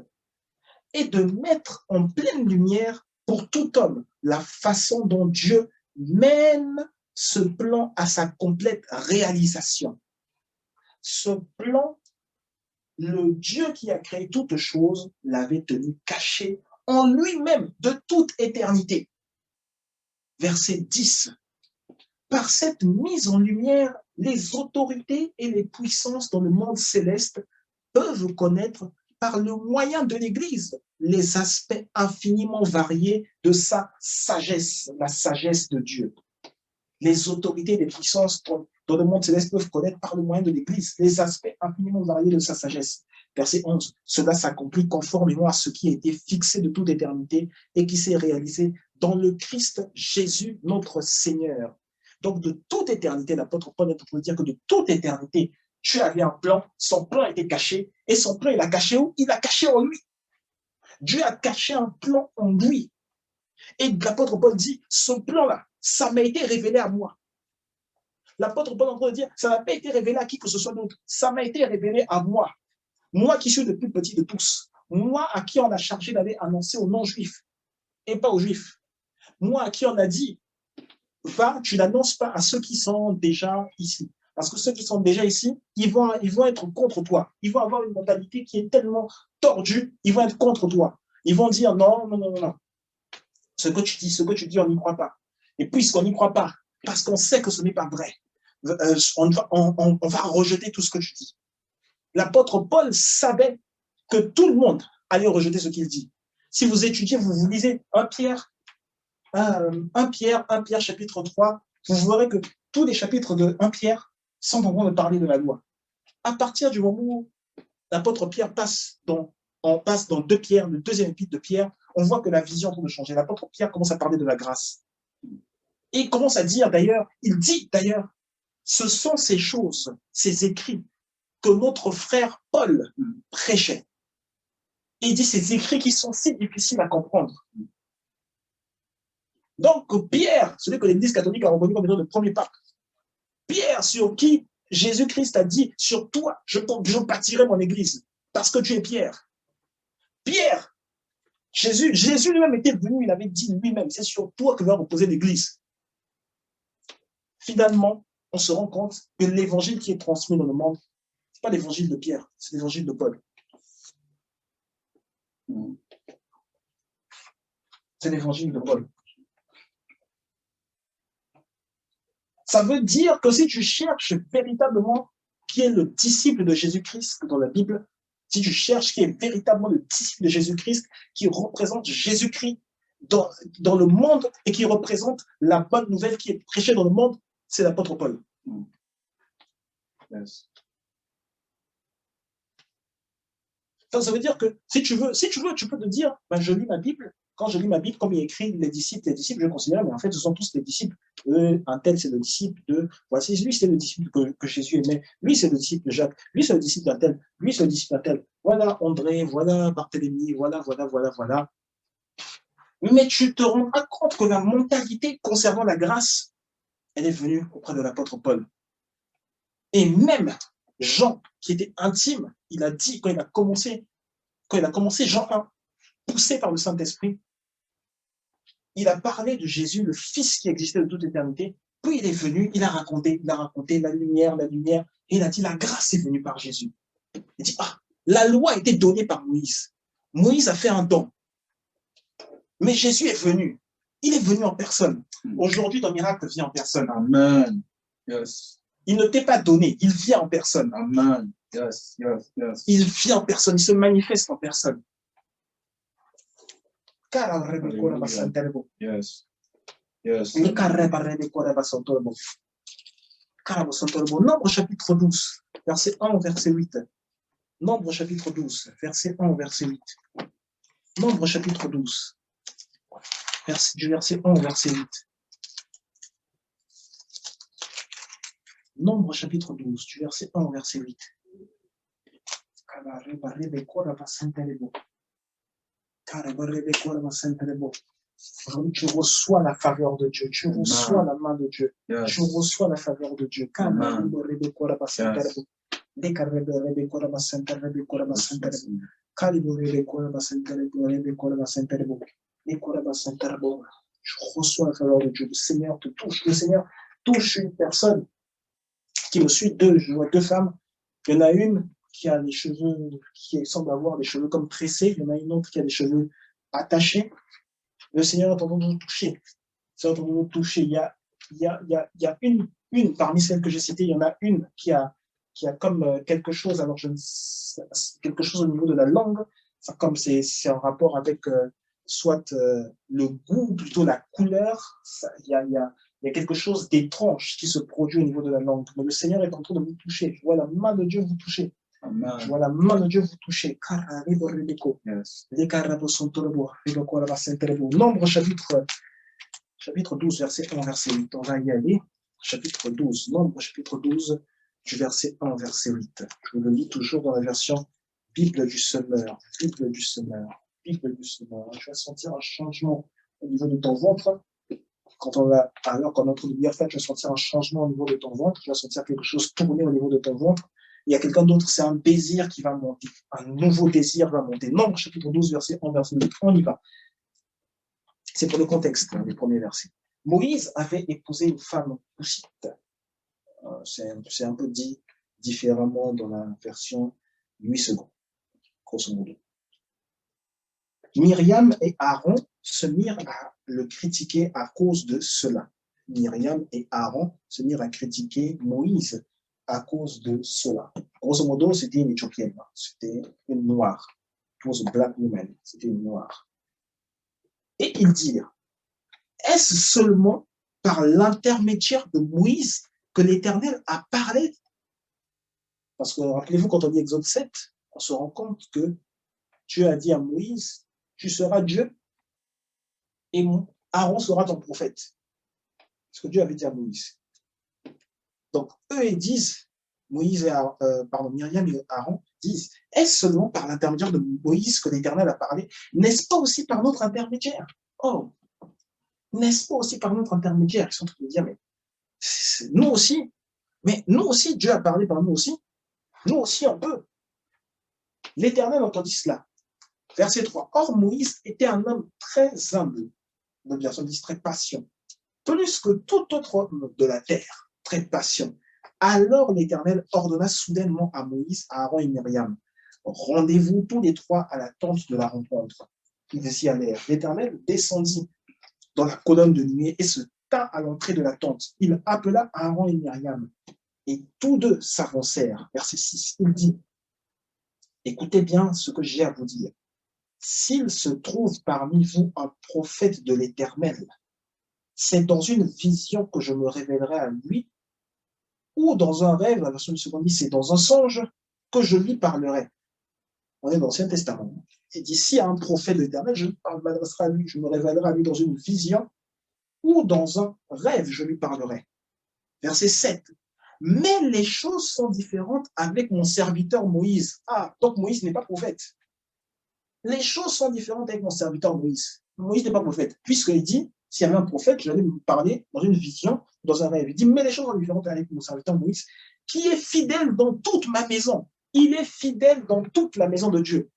et de mettre en pleine lumière pour tout homme la façon dont Dieu mène ce plan à sa complète réalisation. Ce plan, le Dieu qui a créé toutes choses l'avait tenu caché en lui-même de toute éternité. Verset 10. Par cette mise en lumière, les autorités et les puissances dans le monde céleste peuvent connaître par le moyen de l'Église les aspects infiniment variés de sa sagesse, la sagesse de Dieu. Les autorités et les puissances dans le monde céleste peuvent connaître par le moyen de l'Église les aspects infiniment variés de sa sagesse. Verset 11. Cela s'accomplit conformément à ce qui a été fixé de toute éternité et qui s'est réalisé dans le Christ Jésus, notre Seigneur. Donc, de toute éternité, l'apôtre Paul est en train de dire que de toute éternité, Dieu avait un plan, son plan était caché, et son plan, il a caché où? Il a caché en lui. Dieu a caché un plan en lui. Et l'apôtre Paul dit, ce plan-là, ça m'a été révélé à moi. L'apôtre Paul est en train de dire, ça n'a pas été révélé à qui que ce soit d'autre, ça m'a été révélé à moi. Moi qui suis le plus petit de tous, moi à qui on a chargé d'aller annoncer aux non-juifs et pas aux juifs. Moi à qui on a dit, va, tu n'annonces pas à ceux qui sont déjà ici. Parce que ceux qui sont déjà ici, ils vont être contre toi. Ils vont avoir une mentalité qui est tellement tordue, ils vont être contre toi. Ils vont dire non, non, non, non. Ce que tu dis, on n'y croit pas. Et puisqu'on n'y croit pas, parce qu'on sait que ce n'est pas vrai, on va rejeter tout ce que tu dis. L'apôtre Paul savait que tout le monde allait rejeter ce qu'il dit. Si vous étudiez, vous lisez 1 Pierre chapitre 3, vous verrez que tous les chapitres de 1 Pierre sont en train de parler de la loi. À partir du moment où l'apôtre Pierre passe dans 2 Pierre, le deuxième épître de Pierre, on voit que la vision est en train de changer. L'apôtre Pierre commence à parler de la grâce. Et il commence à dire d'ailleurs, il dit d'ailleurs, ce sont ces choses, ces écrits que notre frère Paul prêchait. Et il dit ces écrits qui sont si difficiles à comprendre. Donc Pierre, celui que l'Église catholique a reconnu comme étant le premier pape, Pierre sur qui Jésus-Christ a dit, sur toi, je bâtirai mon Église, parce que tu es Pierre. Pierre, Jésus lui-même était venu, il avait dit lui-même, c'est sur toi que va reposer l'Église. Finalement, on se rend compte que l'évangile qui est transmis dans le monde, ce n'est pas l'évangile de Pierre, c'est l'évangile de Paul. C'est l'évangile de Paul. Ça veut dire que si tu cherches véritablement qui est le disciple de Jésus-Christ dans la Bible, si tu cherches qui est véritablement le disciple de Jésus-Christ, qui représente Jésus-Christ dans le monde et qui représente la bonne nouvelle qui est prêchée dans le monde, c'est l'apôtre Paul. Yes. Donc, ça veut dire que si tu veux, tu peux te dire, ben, je lis ma Bible. Quand je lis ma Bible, comme il est écrit les disciples, je considère, mais en fait, ce sont tous les disciples. Un tel, c'est le disciple de. Voici, lui, c'est le disciple que Jésus aimait. Lui, c'est le disciple de Jacques. Lui, c'est le disciple d'un tel. Lui, c'est le disciple d'un tel. Voilà André, voilà Barthélemy, voilà. Mais tu te rends pas compte que la mentalité concernant la grâce, elle est venue auprès de l'apôtre Paul. Et même Jean, qui était intime, il a dit, quand il a commencé Jean 1, poussé par le Saint-Esprit, il a parlé de Jésus, le Fils qui existait de toute éternité. Puis il est venu, il a raconté la lumière, et il a dit, la grâce est venue par Jésus. Il dit, la loi a été donnée par Moïse. Moïse a fait un don. Mais Jésus est venu. Il est venu en personne. Aujourd'hui, ton miracle vient en personne. Amen. Yes. Il ne t'est pas donné, il vient en personne. Amen. Yes, yes, yes. Il vient en personne, il se manifeste en personne. Yes. Yes. Nombre chapitre 12, verset 1 au verset 8. Nombre chapitre 12, verset 1 au verset 8. Nombre chapitre 12, du verset 1 au verset 8. Nombre chapitre 12, du verset 1 au verset 8. Aujourd'hui, tu reçois la faveur de Dieu, tu reçois la main de Dieu, Yes. tu reçois la faveur de Dieu. Amen. Tu reçois la faveur de Dieu. Le Seigneur te touche. Le Seigneur touche une personne qui me suit. Je vois deux femmes. Il y en a une qui a les cheveux, qui semble avoir des cheveux comme tressés. Il y en a une autre qui a des cheveux attachés. Le Seigneur est en train de nous toucher. C'est en train de nous toucher. Il y a une parmi celles que j'ai citées, il y en a une qui a comme quelque chose, alors quelque chose au niveau de la langue, comme c'est en rapport avec soit le goût, plutôt la couleur, il y a quelque chose d'étrange qui se produit au niveau de la langue. Mais le Seigneur est en train de vous toucher. Je vois la main de Dieu vous toucher. Amen. Je vois la main de Dieu vous toucher. Yes. Nombre chapitre 12, verset 1, verset 8. On va y aller. Chapitre 12, Nombre chapitre 12, du verset 1, verset 8. Je vous le lis toujours dans la version Bible du Semeur. Bible du Semeur. Bible du Semeur. Tu vas sentir un changement au niveau de ton ventre. Alors qu'on est en train de bien faire, tu vas sentir un changement au niveau de ton ventre. Tu vas sentir quelque chose tourner au niveau de ton ventre. Il y a quelqu'un d'autre, c'est un désir qui va monter. Un nouveau désir va monter. Nombre chapitre 12, verset 1, verset 8. On y va. C'est pour le contexte, les premiers versets. Moïse avait épousé une femme poussite. C'est un peu dit différemment dans la version 8 secondes, grosso modo. Myriam et Aaron se mirent à le critiquer à cause de cela. Myriam et Aaron se mirent à critiquer Moïse à cause de cela. Grosso modo, c'était une Éthiopienne, c'était une noire. It was a black woman, c'était une noire. Et ils dirent, est-ce seulement par l'intermédiaire de Moïse que l'Éternel a parlé? Parce que rappelez-vous, quand on dit Exode 7, on se rend compte que Dieu a dit à Moïse, tu seras Dieu et Aaron sera ton prophète. Ce que Dieu avait dit à Moïse. Donc, eux, ils disent, Myriam et Aaron disent, est-ce seulement par l'intermédiaire de Moïse que l'Éternel a parlé? N'est-ce pas aussi par notre intermédiaire? Oh, n'est-ce pas aussi par notre intermédiaire? Ils sont en train de dire, mais nous aussi, Dieu a parlé par nous aussi. Nous aussi, on peut. L'Éternel entendit cela. Verset 3. Or, Moïse était un homme très humble. Notre version dit très patient. Plus que tout autre homme de la terre. Très patient. Alors l'Éternel ordonna soudainement à Moïse, à Aaron et Myriam, rendez-vous tous les trois à la tente de la rencontre. Ils y allèrent. L'Éternel descendit dans la colonne de nuée et se tint à l'entrée de la tente. Il appela Aaron et Myriam et tous deux s'avancèrent. Verset 6, il dit, écoutez bien ce que j'ai à vous dire. S'il se trouve parmi vous un prophète de l'Éternel, c'est dans une vision que je me révélerai à lui, ou dans un rêve, la version du second dit, c'est dans un songe que je lui parlerai. On est dans l'Ancien Testament. Il dit, s'il y a un prophète de l'Éternel, je m'adresserai à lui, je me révélerai à lui dans une vision, ou dans un rêve, je lui parlerai. Verset 7. Mais les choses sont différentes avec mon serviteur Moïse. Ah, donc Moïse n'est pas prophète. Les choses sont différentes avec mon serviteur Moïse. Moïse n'est pas prophète, puisqu'il dit, s'il y avait un prophète, j'allais vous parler dans une vision, dans un rêve. Il dit, mais les choses sont différentes avec mon serviteur Moïse, qui est fidèle dans toute ma maison. Il est fidèle dans toute la maison de Dieu.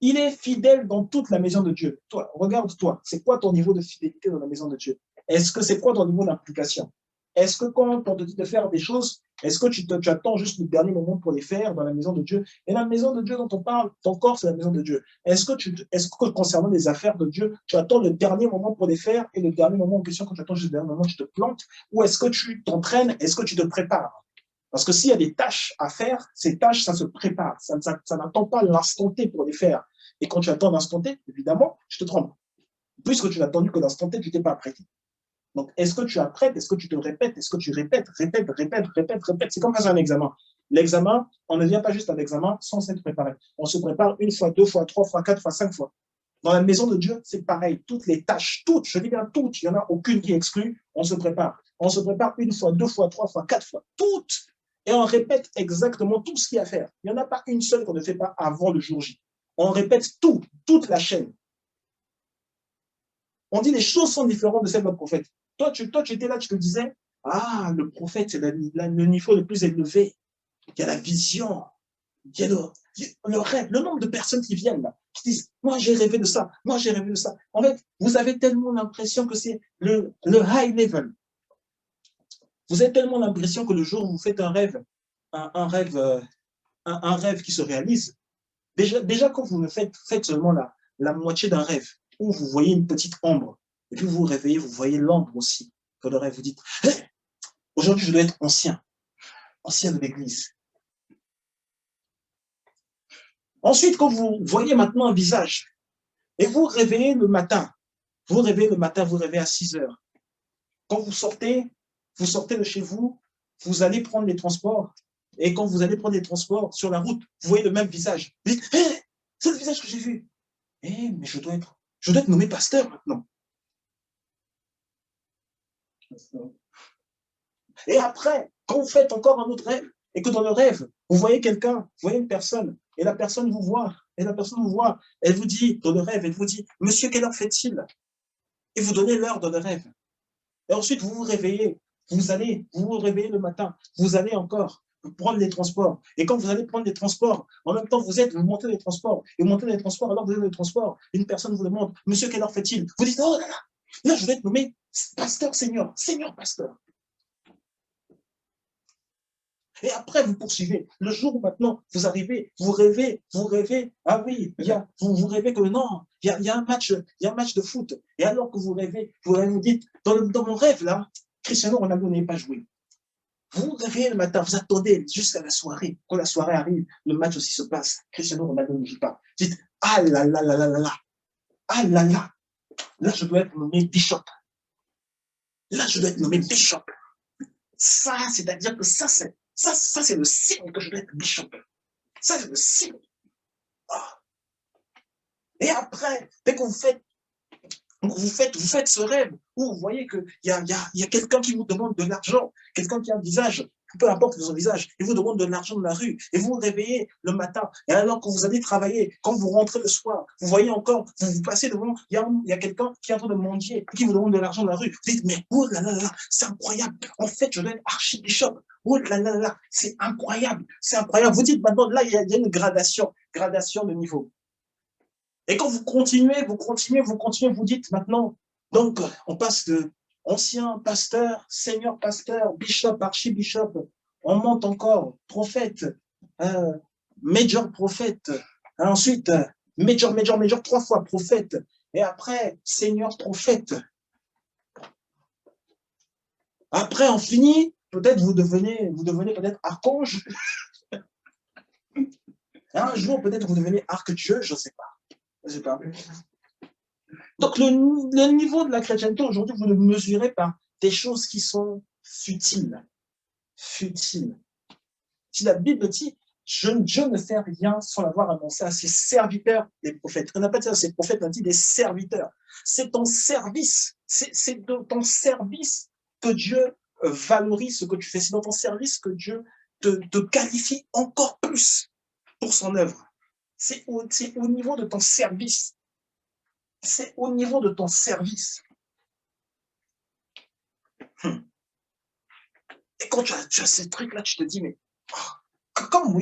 Il est fidèle dans toute la maison de Dieu. Toi, regarde-toi, c'est quoi ton niveau de fidélité dans la maison de Dieu? Est-ce que c'est quoi ton niveau d'implication? Est-ce que quand on te dit de faire des choses, est-ce que tu attends juste le dernier moment pour les faire dans la maison de Dieu? Et la maison de Dieu dont on parle, ton corps, c'est la maison de Dieu. Est-ce que concernant les affaires de Dieu, tu attends le dernier moment pour les faire et le dernier moment en question, quand tu attends juste le dernier moment, tu te plantes? Ou est-ce que tu t'entraînes? Est-ce que tu te prépares? Parce que s'il y a des tâches à faire, ces tâches, ça se prépare. Ça n'attend pas l'instant T pour les faire. Et quand tu attends l'instant T, évidemment, tu te trompes. Puisque tu n'as attendu que l'instant T, tu ne t'es pas apprêté. Donc, est-ce que tu apprêtes? Est-ce que tu te répètes? Est-ce que tu répètes? C'est comme passer un examen. L'examen, on ne vient pas juste à l'examen sans s'être préparé. On se prépare une fois, deux fois, trois fois, quatre fois, cinq fois. Dans la maison de Dieu, c'est pareil. Toutes les tâches, toutes, je dis bien toutes, il n'y en a aucune qui est exclue, on se prépare. On se prépare une fois, deux fois, trois fois, quatre fois, toutes. Et on répète exactement tout ce qu'il y a à faire. Il n'y en a pas une seule qu'on ne fait pas avant le jour J. On répète tout, toute la chaîne. On dit les choses sont différentes de celles d'un prophète. Toi, tu étais là, tu te disais, ah, le prophète, c'est le niveau le plus élevé. Il y a la vision, il y a le rêve, le nombre de personnes qui viennent là, qui disent, moi j'ai rêvé de ça, moi j'ai rêvé de ça. En fait, vous avez tellement l'impression que c'est le high level. Vous avez tellement l'impression que le jour où vous faites un rêve, un rêve qui se réalise, déjà quand vous faites seulement la moitié d'un rêve, où vous voyez une petite ombre, et puis vous vous réveillez, vous voyez l'ombre aussi que le rêve, vous dites, hey, aujourd'hui je dois être ancien de l'église. Ensuite, quand vous voyez maintenant un visage, et vous réveillez le matin, vous réveillez à 6 heures. Quand vous sortez de chez vous, vous allez prendre les transports, et quand vous allez prendre les transports sur la route, vous voyez le même visage. Vous dites, hey, c'est le visage que j'ai vu. Eh, mais je dois être nommé pasteur maintenant. Et après, quand vous faites encore un autre rêve, et que dans le rêve, vous voyez quelqu'un, vous voyez une personne, et la personne vous voit, elle vous dit, dans le rêve, elle vous dit, monsieur, quelle heure fait-il? Et vous donnez l'heure dans le rêve. Et ensuite, vous vous réveillez, vous vous réveillez le matin, vous allez encore prendre les transports. Et quand vous allez prendre les transports, en même temps, vous montez les transports, et vous montez les transports, alors vous êtes dans les transports, une personne vous demande, monsieur, quelle heure fait-il? Vous dites, oh là, je vais être nommé pasteur senior pasteur. Et après, vous poursuivez. Le jour où maintenant, vous arrivez, vous rêvez. Ah oui, vous rêvez que non, il y a un match de foot. Et alors que vous rêvez, vous dites, dans mon rêve, là, Cristiano Ronaldo n'est pas joué. Vous vous réveillez le matin, vous attendez jusqu'à la soirée. Quand la soirée arrive, le match aussi se passe. Cristiano Ronaldo ne joue pas. Vous dites, ah là là là là là là. Ah là là. Là, je dois être nommé bishop. Ça, c'est-à-dire que ça, c'est le signe que je dois être bishop. Ça, c'est le signe. Ah. Et après, dès que vous faites ce rêve où vous voyez qu'il y a quelqu'un qui vous demande de l'argent, quelqu'un qui a un visage, peu importe son visage, il vous demande de l'argent de la rue, et vous vous réveillez le matin, et alors que vous allez travailler, quand vous rentrez le soir, vous voyez encore, vous passez devant, il y a quelqu'un qui est en train de mendier, qui vous demande de l'argent de la rue, vous dites, mais oh là là là, c'est incroyable, en fait, je dois être archibishop, oh là là là, c'est incroyable, vous dites maintenant, là, il y a une gradation de niveau. Et quand vous continuez, vous dites maintenant, donc on passe de ancien pasteur, senior pasteur, bishop, archibishop, on monte encore, prophète, major prophète, ensuite major, 3 fois prophète, et après senior prophète. Après on finit, peut-être vous devenez peut-être archange. Un jour peut-être vous devenez arc-dieu, je ne sais pas. Donc, le niveau de la chrétienté, aujourd'hui, vous le mesurez par des choses qui sont futiles. Si la Bible dit, Dieu ne fait rien sans l'avoir annoncé à ses serviteurs, les prophètes. On n'a pas dit à ses prophètes, on a dit des serviteurs. C'est ton service. C'est dans ton service que Dieu valorise ce que tu fais. C'est dans ton service que Dieu te qualifie encore plus pour son œuvre. C'est au niveau de ton service. C'est au niveau de ton service. Et quand tu as ces trucs-là, tu te dis, mais comme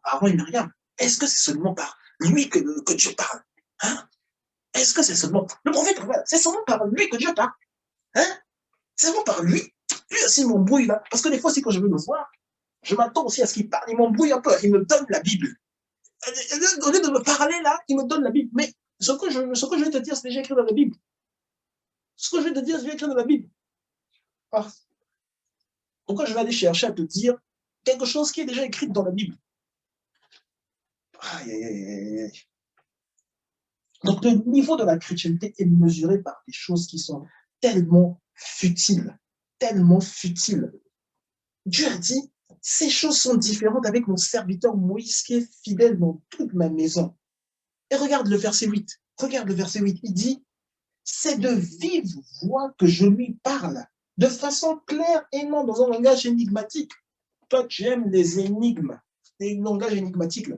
Aaron et Myriam, est-ce que c'est seulement par lui que Dieu parle? Hein? Est-ce que c'est seulement... Le prophète, c'est seulement par lui que Dieu parle. Hein? C'est seulement par lui. Lui aussi m'embrouille là. Parce que des fois aussi, quand je veux le voir, je m'attends aussi à ce qu'il parle. Il m'embrouille un peu. Il me donne la Bible. Au lieu de me parler là, il me donne la Bible. Mais ce que je vais te dire, c'est déjà écrit dans la Bible. Ce que je vais te dire, c'est déjà écrit dans la Bible. Ah. Pourquoi je vais aller chercher à te dire quelque chose qui est déjà écrit dans la Bible? Aïe, aïe, aïe, aïe. Donc, le niveau de la chrétienté est mesuré par des choses qui sont tellement futiles. Dieu a dit, ces choses sont différentes avec mon serviteur Moïse qui est fidèle dans toute ma maison. Et regarde le verset 8. Il dit, c'est de vive voix que je lui parle, de façon claire et non dans un langage énigmatique. Toi, tu aimes les énigmes, les langages énigmatiques.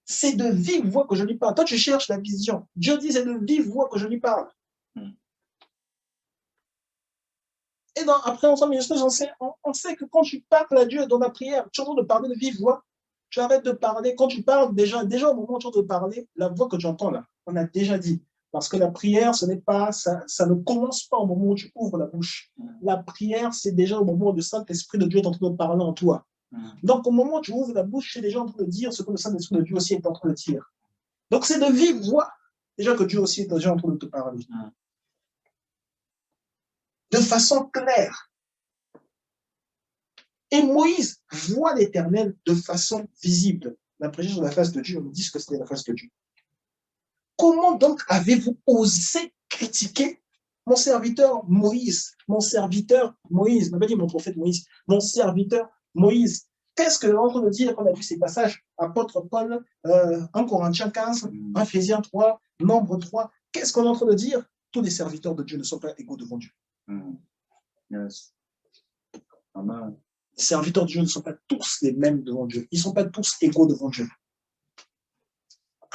C'est de vive voix que je lui parle. Toi, tu cherches la vision. Dieu dit, c'est de vive voix que je lui parle. Et après, ensemble, on sait que quand tu parles à Dieu dans la prière, tu es en train de parler de vive voix. Tu arrêtes de parler. Quand tu parles, déjà au moment où tu es en train de parler, la voix que tu entends là, on a déjà dit. Parce que la prière, ce n'est pas, ça ne commence pas au moment où tu ouvres la bouche. La prière, c'est déjà au moment où le Saint-Esprit de Dieu est en train de parler en toi. Donc, au moment où tu ouvres la bouche, tu es déjà en train de dire ce que le Saint-Esprit de Dieu aussi est en train de dire. Donc, c'est de vive voix, déjà que Dieu aussi est déjà en train de te parler. De façon claire. Et Moïse voit l'Éternel de façon visible. La présence de la face de Dieu, on nous dit que c'était la face de Dieu. Comment donc avez-vous osé critiquer mon serviteur Moïse? Mon serviteur Moïse, on n'a pas dit mon prophète Moïse, mon serviteur Moïse. Qu'est-ce que l'on peut dire quand on a vu ces passages? Apôtre Paul, 1 Corinthiens 15, Ephésiens 3, Nombre 3. Qu'est-ce qu'on est en train de dire? Tous les serviteurs de Dieu ne sont pas égaux devant Dieu. Yes. Amen. Les serviteurs de Dieu ne sont pas tous les mêmes devant Dieu. Ils ne sont pas tous égaux devant Dieu.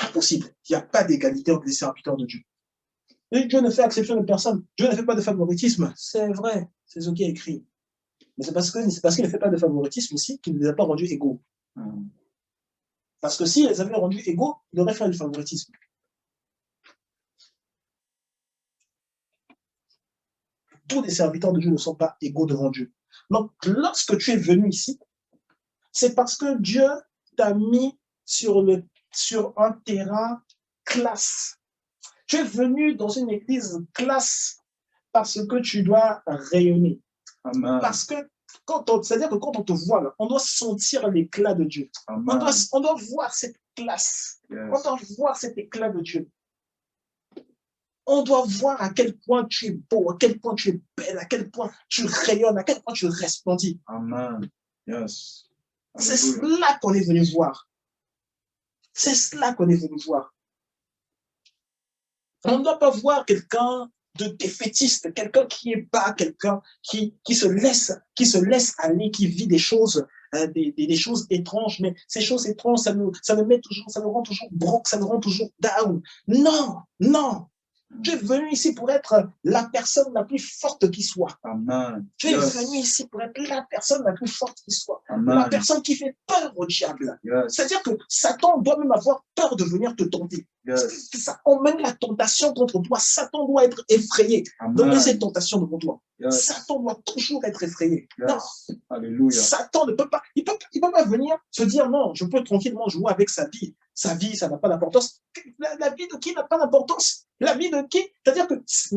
Impossible. Il n'y a pas d'égalité entre les serviteurs de Dieu. Et Dieu ne fait exception de personne. Dieu ne fait pas de favoritisme. C'est vrai. C'est ce qui est écrit. Mais c'est parce qu'il ne fait pas de favoritisme aussi qu'il ne les a pas rendus égaux. Parce que s'il les avait rendus égaux, il aurait fait du favoritisme. Tous les serviteurs de Dieu ne sont pas égaux devant Dieu. Donc, lorsque tu es venu ici, c'est parce que Dieu t'a mis sur un terrain classe. Tu es venu dans une église classe parce que tu dois rayonner. Amen. Parce que, c'est-à-dire que quand on te voit, là, on doit sentir l'éclat de Dieu. Amen. On doit voir cette classe. Yes. On doit voir cet éclat de Dieu. On doit voir à quel point tu es beau, à quel point tu es belle, à quel point tu rayonnes, à quel point tu resplendis. Amen. Yes. C'est cela qu'on est venu voir. C'est cela qu'on est venu voir. On ne doit pas voir quelqu'un de défaitiste, quelqu'un qui est bas, quelqu'un qui se laisse aller, qui vit des choses, des choses étranges, mais ces choses étranges, ça nous rend toujours broke, ça nous rend toujours down. Non, non. Tu es venu ici pour être la personne la plus forte qui soit. Amen. Tu es venu ici pour être la personne la plus forte qui soit. Amen. La personne qui fait peur au diable. Yes. C'est-à-dire que Satan doit même avoir peur de venir te tenter. Yes. Ça emmène la tentation contre toi. Satan doit être effrayé. Donner cette tentation devant toi. Yes. Satan doit toujours être effrayé. Yes. Non. Alléluia. Satan ne peut pas, il peut pas venir se dire non, je peux tranquillement jouer avec sa vie. Sa vie, ça n'a pas d'importance. La vie de qui n'a pas d'importance? La vie de qui? C'est-à-dire que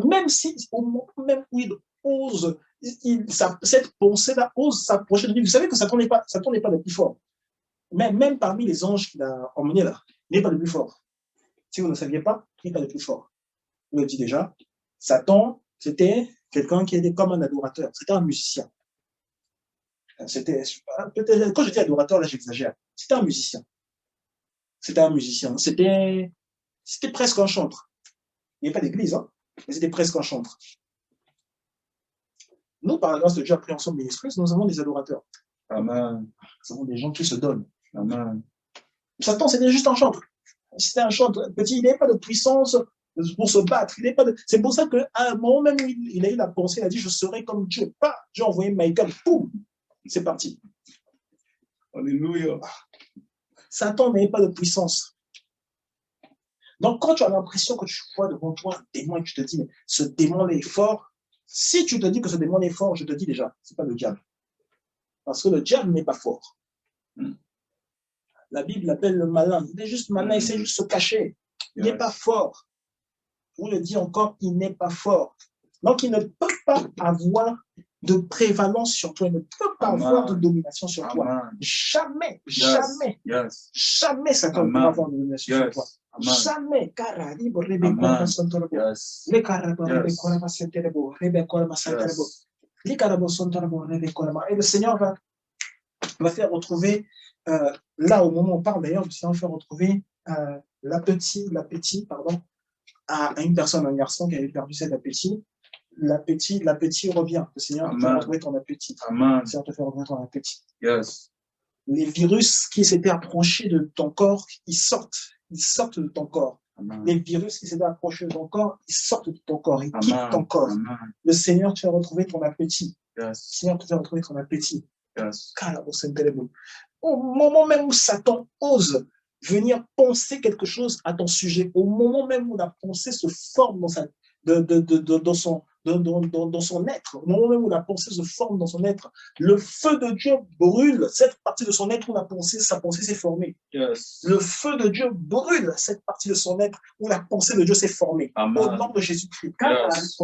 même si, au moment même où il ose, cette pensée-là ose s'approcher de lui, vous savez que Satan n'est pas le plus fort. Mais même parmi les anges qu'il a emmenés là, il n'est pas le plus fort. Si vous ne saviez pas, il n'est pas le plus fort. Je vous le dis déjà, Satan, c'était quelqu'un qui était comme un adorateur. C'était un musicien. C'était, peut-être, quand je dis adorateur, là, j'exagère. C'était un musicien. C'était un musicien. C'était presque un chantre. Il n'y a pas d'église, hein, mais c'était presque un chantre. Nous, par la grâce de Dieu, après ensemble ministres, nous avons des adorateurs. Amen. Nous avons des gens qui se donnent. Amen. Satan, c'était juste un chantre. C'était un chantre petit, il n'avait pas de puissance pour se battre. C'est pour ça qu'à un moment même, il a eu la pensée, il a dit, je serai comme Dieu. Pas, Dieu a envoyé Michael, poum, c'est parti. Alléluia. Satan n'avait pas de puissance. Donc, quand tu as l'impression que tu vois devant toi un démon et que tu te dis, mais ce démon-là est fort, si tu te dis que ce démon est fort, je te dis déjà, ce n'est pas le diable. Parce que le diable n'est pas fort. La Bible l'appelle le malin. Il est juste malin, il sait juste se cacher. Il n'est pas fort. Je vous le dis encore, il n'est pas fort. Donc, il ne peut pas avoir de prévalence sur toi. Il ne peut pas avoir de domination sur toi. Jamais, jamais, jamais Satan ne peut avoir de domination sur toi. Jamais. Et le Seigneur va faire retrouver, là au moment où on parle d'ailleurs, le Seigneur va faire retrouver l'appétit, à une personne, un garçon qui avait perdu cet appétit. L'appétit revient. Le Seigneur va retrouver ton appétit. Le Seigneur te fait retrouver ton appétit. Yes. Les virus qui s'étaient approchés de ton corps, ils sortent de ton corps. Amen. Les virus qui s'étaient accrochés à ton corps, ils sortent de ton corps, ils quittent ton Amen. corps. Amen. Le Seigneur, tu as retrouvé ton appétit. Yes. Seigneur, tu as retrouvé ton appétit. Yes. Au moment même où Satan ose venir penser quelque chose à ton sujet, au moment même où la pensée se forme dans son être, au moment même où la pensée se forme dans son être, le feu de Dieu brûle cette partie de son être où sa pensée s'est formée. Yes. Le feu de Dieu brûle cette partie de son être où la pensée de Dieu s'est formée. Amen. Au nom de Jésus-Christ. Yes.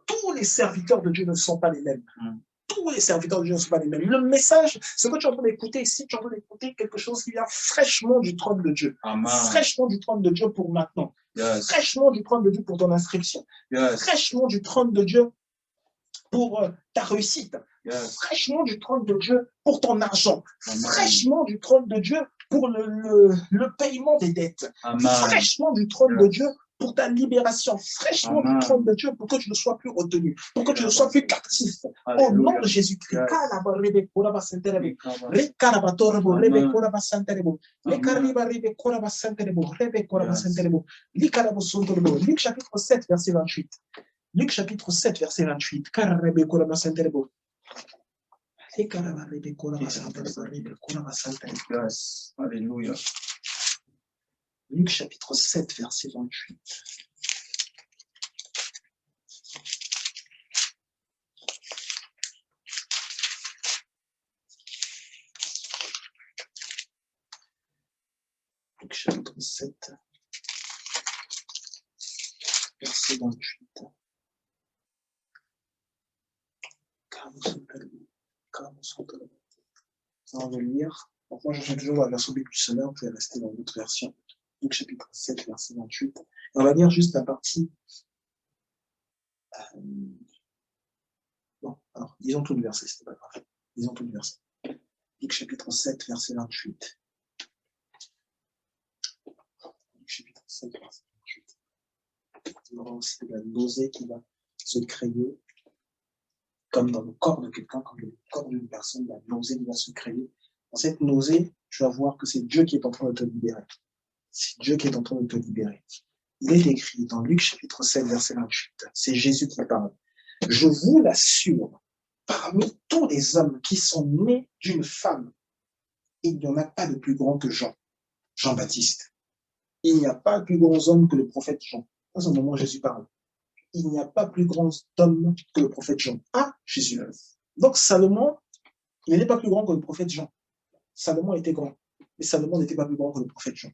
Tous les serviteurs de Dieu ne sont pas les mêmes. Mm. Tous les serviteurs de Dieu ne sont pas les mêmes. Le message, ce que tu es en train d'écouter ici, tu es en train d'écouter quelque chose qui vient fraîchement du trône de Dieu. Amen. Fraîchement du trône de Dieu pour maintenant. Yes. Fraîchement du trône de Dieu pour ton inscription. Yes. Fraîchement du trône de Dieu pour ta réussite. Yes. Fraîchement du trône de Dieu pour ton argent. Amen. Fraîchement du trône de Dieu pour le paiement des dettes. Amen. Fraîchement du trône de Dieu pour ta libération. Fraîchement Amen. du trône de Dieu pour que tu ne sois plus retenu, pour que tu ne sois plus captif. Au Alléluia. nom de Jésus-Christ. Yes. Luc chapitre 7, verset 28. Luc chapitre 7, verset 28. Yes. Alléluia. Luc chapitre 7, verset 28. Luc chapitre 7, verset 28. On va lire. Donc moi, je fais toujours la version Bible du Sonneur, vous pouvez rester dans l'autre version. Luc chapitre 7, verset 28. Et on va lire juste la partie. Bon, alors, disons tout le verset, c'est pas grave. Disons tout le verset. Luc chapitre 7, verset 28. Luc chapitre 7, verset 28. Il y aura aussi de la nausée qui va se créer, comme dans le corps de quelqu'un, comme dans le corps d'une personne, la nausée qui va se créer. Dans cette nausée, tu vas voir que c'est Dieu qui est en train de te libérer. C'est Dieu qui est en train de te libérer. Il est écrit dans Luc chapitre 7, verset 28. C'est Jésus qui parle. Je vous l'assure, parmi tous les hommes qui sont nés d'une femme, il n'y en a pas de plus grand que Jean-Baptiste. Il n'y a pas plus grand homme que le prophète Jean. À ce moment, Jésus parle. Il n'y a pas plus grand homme que le prophète Jean. Ah, Jésus. Donc, Salomon, il n'était pas plus grand que le prophète Jean. Salomon était grand, mais Salomon n'était pas plus grand que le prophète Jean.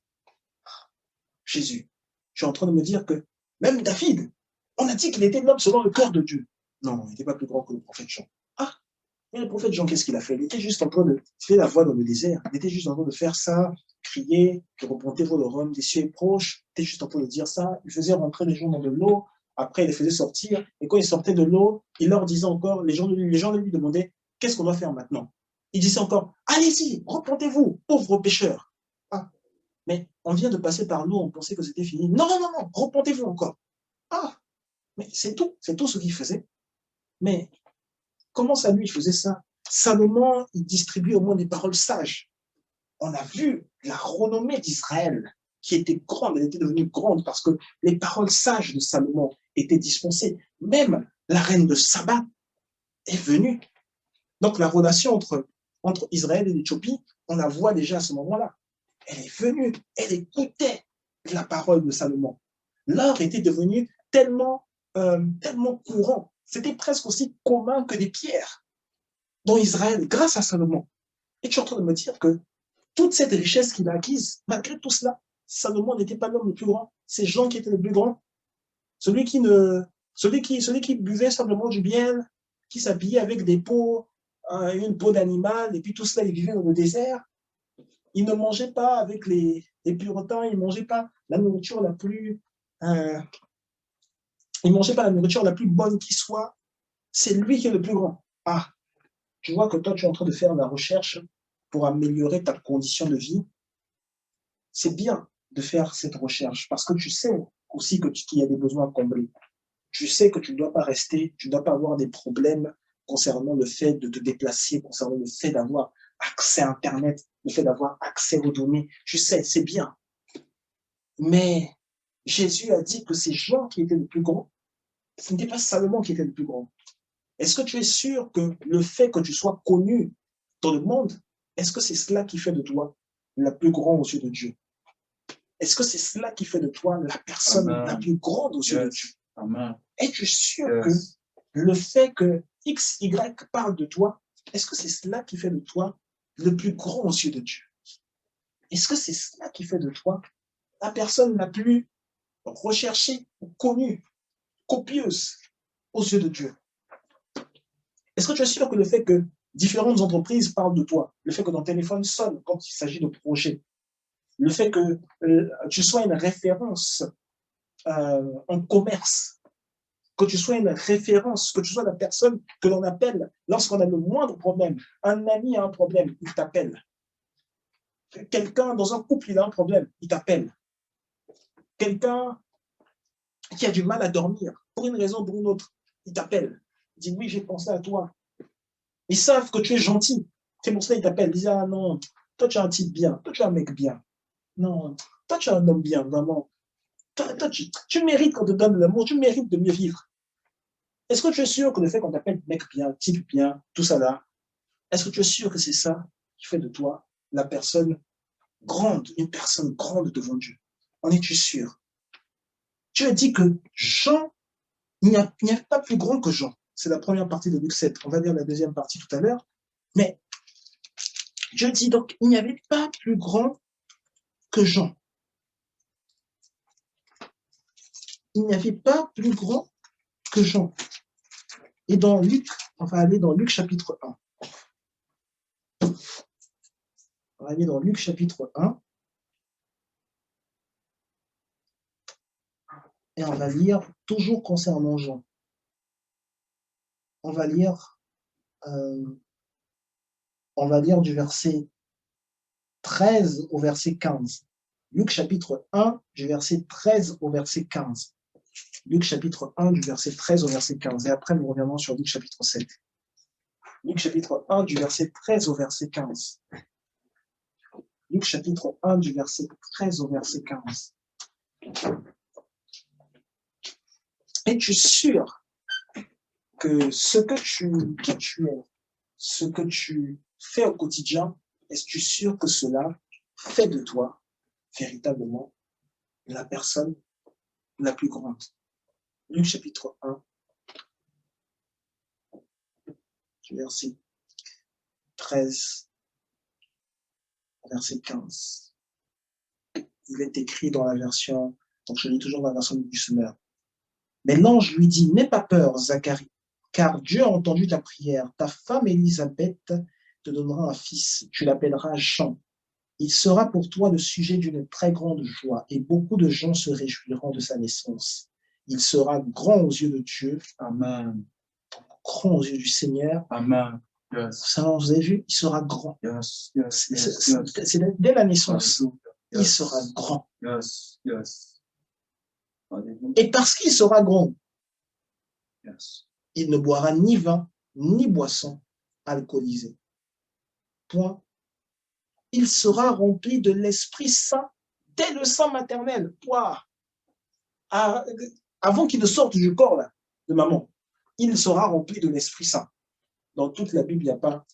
Jésus, je suis en train de me dire que même David, on a dit qu'il était l'homme selon le cœur de Dieu. Non, il n'était pas plus grand que le prophète Jean. Ah, mais le prophète Jean, qu'est-ce qu'il a fait? Il était juste en train de faire la voix dans le désert. Il était juste en train de faire ça, crier, que repentez-vous le royaume des cieux est proche. Il était juste en train de dire ça. Il faisait rentrer les gens dans de l'eau. Après, il les faisait sortir. Et quand ils sortaient de l'eau, il leur disait encore, les gens lui demandaient, qu'est-ce qu'on doit faire maintenant? Il disait encore, allez-y, repentez-vous, pauvres pécheurs. Ah, mais on vient de passer par l'eau, on pensait que c'était fini. Non, non, non, non, repentez-vous encore. Ah, mais c'est tout ce qu'il faisait. Mais comment ça, lui, il faisait ça? Salomon, il distribuait au moins des paroles sages. On a vu la renommée d'Israël, qui était grande, elle était devenue grande parce que les paroles sages de Salomon étaient dispensées. Même la reine de Saba est venue. Donc la relation entre Israël et l'Éthiopie, on la voit déjà à ce moment-là. Elle est venue, elle écoutait la parole de Salomon. L'or était devenu tellement courant. C'était presque aussi commun que des pierres dans Israël, grâce à Salomon. Et tu es en train de me dire que toute cette richesse qu'il a acquise, malgré tout cela, Salomon n'était pas l'homme le plus grand. C'est Jean qui était le plus grand. Celui qui buvait simplement du miel, qui s'habillait avec des peaux, une peau d'animal, et puis tout cela, il vivait dans le désert. Il ne mangeait pas avec les Puritans, il ne mangeait pas la nourriture la plus bonne qui soit. C'est lui qui est le plus grand. Ah, tu vois que toi, tu es en train de faire la recherche pour améliorer ta condition de vie. C'est bien de faire cette recherche parce que tu sais aussi qu'il y a des besoins à combler. Tu sais que tu ne dois pas rester, tu ne dois pas avoir des problèmes concernant le fait de te déplacer, concernant le fait d'avoir accès à Internet, le fait d'avoir accès aux données. Je sais, c'est bien. Mais Jésus a dit que ces gens qui étaient les plus grands, ce n'était pas Salomon qui était le plus grand. Est-ce que tu es sûr que le fait que tu sois connu dans le monde, est-ce que c'est cela qui fait de toi la plus grande aux yeux de Dieu? Est-ce que c'est cela qui fait de toi la personne la plus grande aux yeux de Dieu? Amen. Es-tu sûr Yes. que le fait que X, Y parle de toi, est-ce que c'est cela qui fait de toi le plus grand aux yeux de Dieu? Est-ce que c'est cela qui fait de toi la personne la plus recherchée, connue, copieuse aux yeux de Dieu? Est-ce que tu es sûr que le fait que différentes entreprises parlent de toi, le fait que ton téléphone sonne quand il s'agit de projets, le fait que tu sois une référence en commerce, que tu sois une référence, que tu sois la personne que l'on appelle lorsqu'on a le moindre problème, un ami a un problème, il t'appelle. Quelqu'un dans un couple, il a un problème, il t'appelle. Quelqu'un qui a du mal à dormir, pour une raison ou pour une autre, il t'appelle. Il dit, oui, j'ai pensé à toi. Ils savent que tu es gentil. C'est pour ça qu'ils t'appellent. Ils disent, ah non, toi tu es un type bien, toi tu es un mec bien. Non, toi tu es un homme bien, vraiment. Toi, tu mérites qu'on te donne l'amour, tu mérites de mieux vivre. Est-ce que tu es sûr que le fait qu'on t'appelle mec bien, type bien, tout ça là, est-ce que tu es sûr que c'est ça qui fait de toi la personne grande, une personne grande devant Dieu? En es-tu sûr? Tu as dit que Jean, il n'y a pas plus grand que Jean. C'est la première partie de Luc 7. On va lire la deuxième partie tout à l'heure. Mais Dieu dit donc, il n'y avait pas plus grand que Jean. Il n'y avait pas plus grand que Jean. Et dans Luc, on va aller dans Luc chapitre 1. On va aller dans Luc chapitre 1. Et on va lire, toujours concernant Jean. On va lire du verset 13 au verset 15. Luc chapitre 1, du verset 13 au verset 15. Luc chapitre 1, du verset 13 au verset 15. Et après, nous reviendrons sur Luc chapitre 7. Luc chapitre 1, du verset 13 au verset 15. Luc chapitre 1, du verset 13 au verset 15. Es-tu sûr que qui tu es, ce que tu fais au quotidien, es-tu sûr que cela fait de toi véritablement la personne la plus grande? Luc chapitre 1, verset 13, verset 15. Il est écrit dans la version, donc je lis toujours dans la version du Semeur. Mais l'ange lui dit, n'aie pas peur, Zacharie, car Dieu a entendu ta prière. Ta femme Élisabeth te donnera un fils. Tu l'appelleras Jean. Il sera pour toi le sujet d'une très grande joie, et beaucoup de gens se réjouiront de sa naissance. Il sera grand aux yeux de Dieu. Amen. Grand aux yeux du Seigneur. Amen. Yes. Ça, vous avez vu, il sera grand. Yes. Yes. Yes. C'est dès la naissance, Hallelujah. il Yes. sera grand. Yes. Yes. Hallelujah. Et parce qu'il sera grand, Yes. il ne boira ni vin, ni boisson alcoolisée. Point. Il sera rempli de l'Esprit Saint dès le sein maternel. Wow. Avant qu'il ne sorte du corps là, de maman, il sera rempli de l'Esprit Saint. Dans toute la Bible, il n'y a pas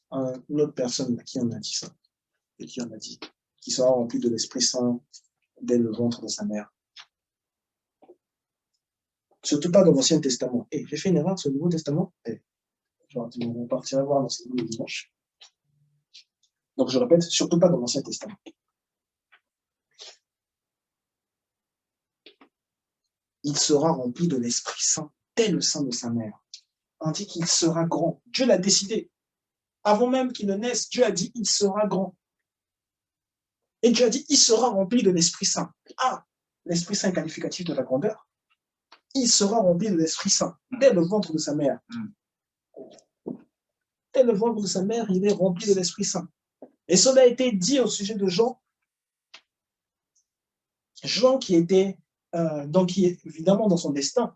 une autre personne qui en a dit ça. Et qui en a dit qu'il sera rempli de l'Esprit Saint dès le ventre de sa mère. Surtout pas dans l'Ancien Testament. J'ai fait une erreur sur le Nouveau Testament. On partira voir dans ce livre le dimanche. Donc je répète, surtout pas dans l'Ancien Testament. Il sera rempli de l'Esprit Saint dès le sein de sa mère. On dit qu'il sera grand. Dieu l'a décidé. Avant même qu'il ne naisse, Dieu a dit il sera grand. Et Dieu a dit il sera rempli de l'Esprit Saint. Ah, l'Esprit Saint est qualificatif de la grandeur. Il sera rempli de l'Esprit Saint dès le ventre de sa mère. Dès le ventre de sa mère, il est rempli de l'Esprit Saint. Et cela a été dit au sujet de Jean. Jean qui était, qui est évidemment dans son destin,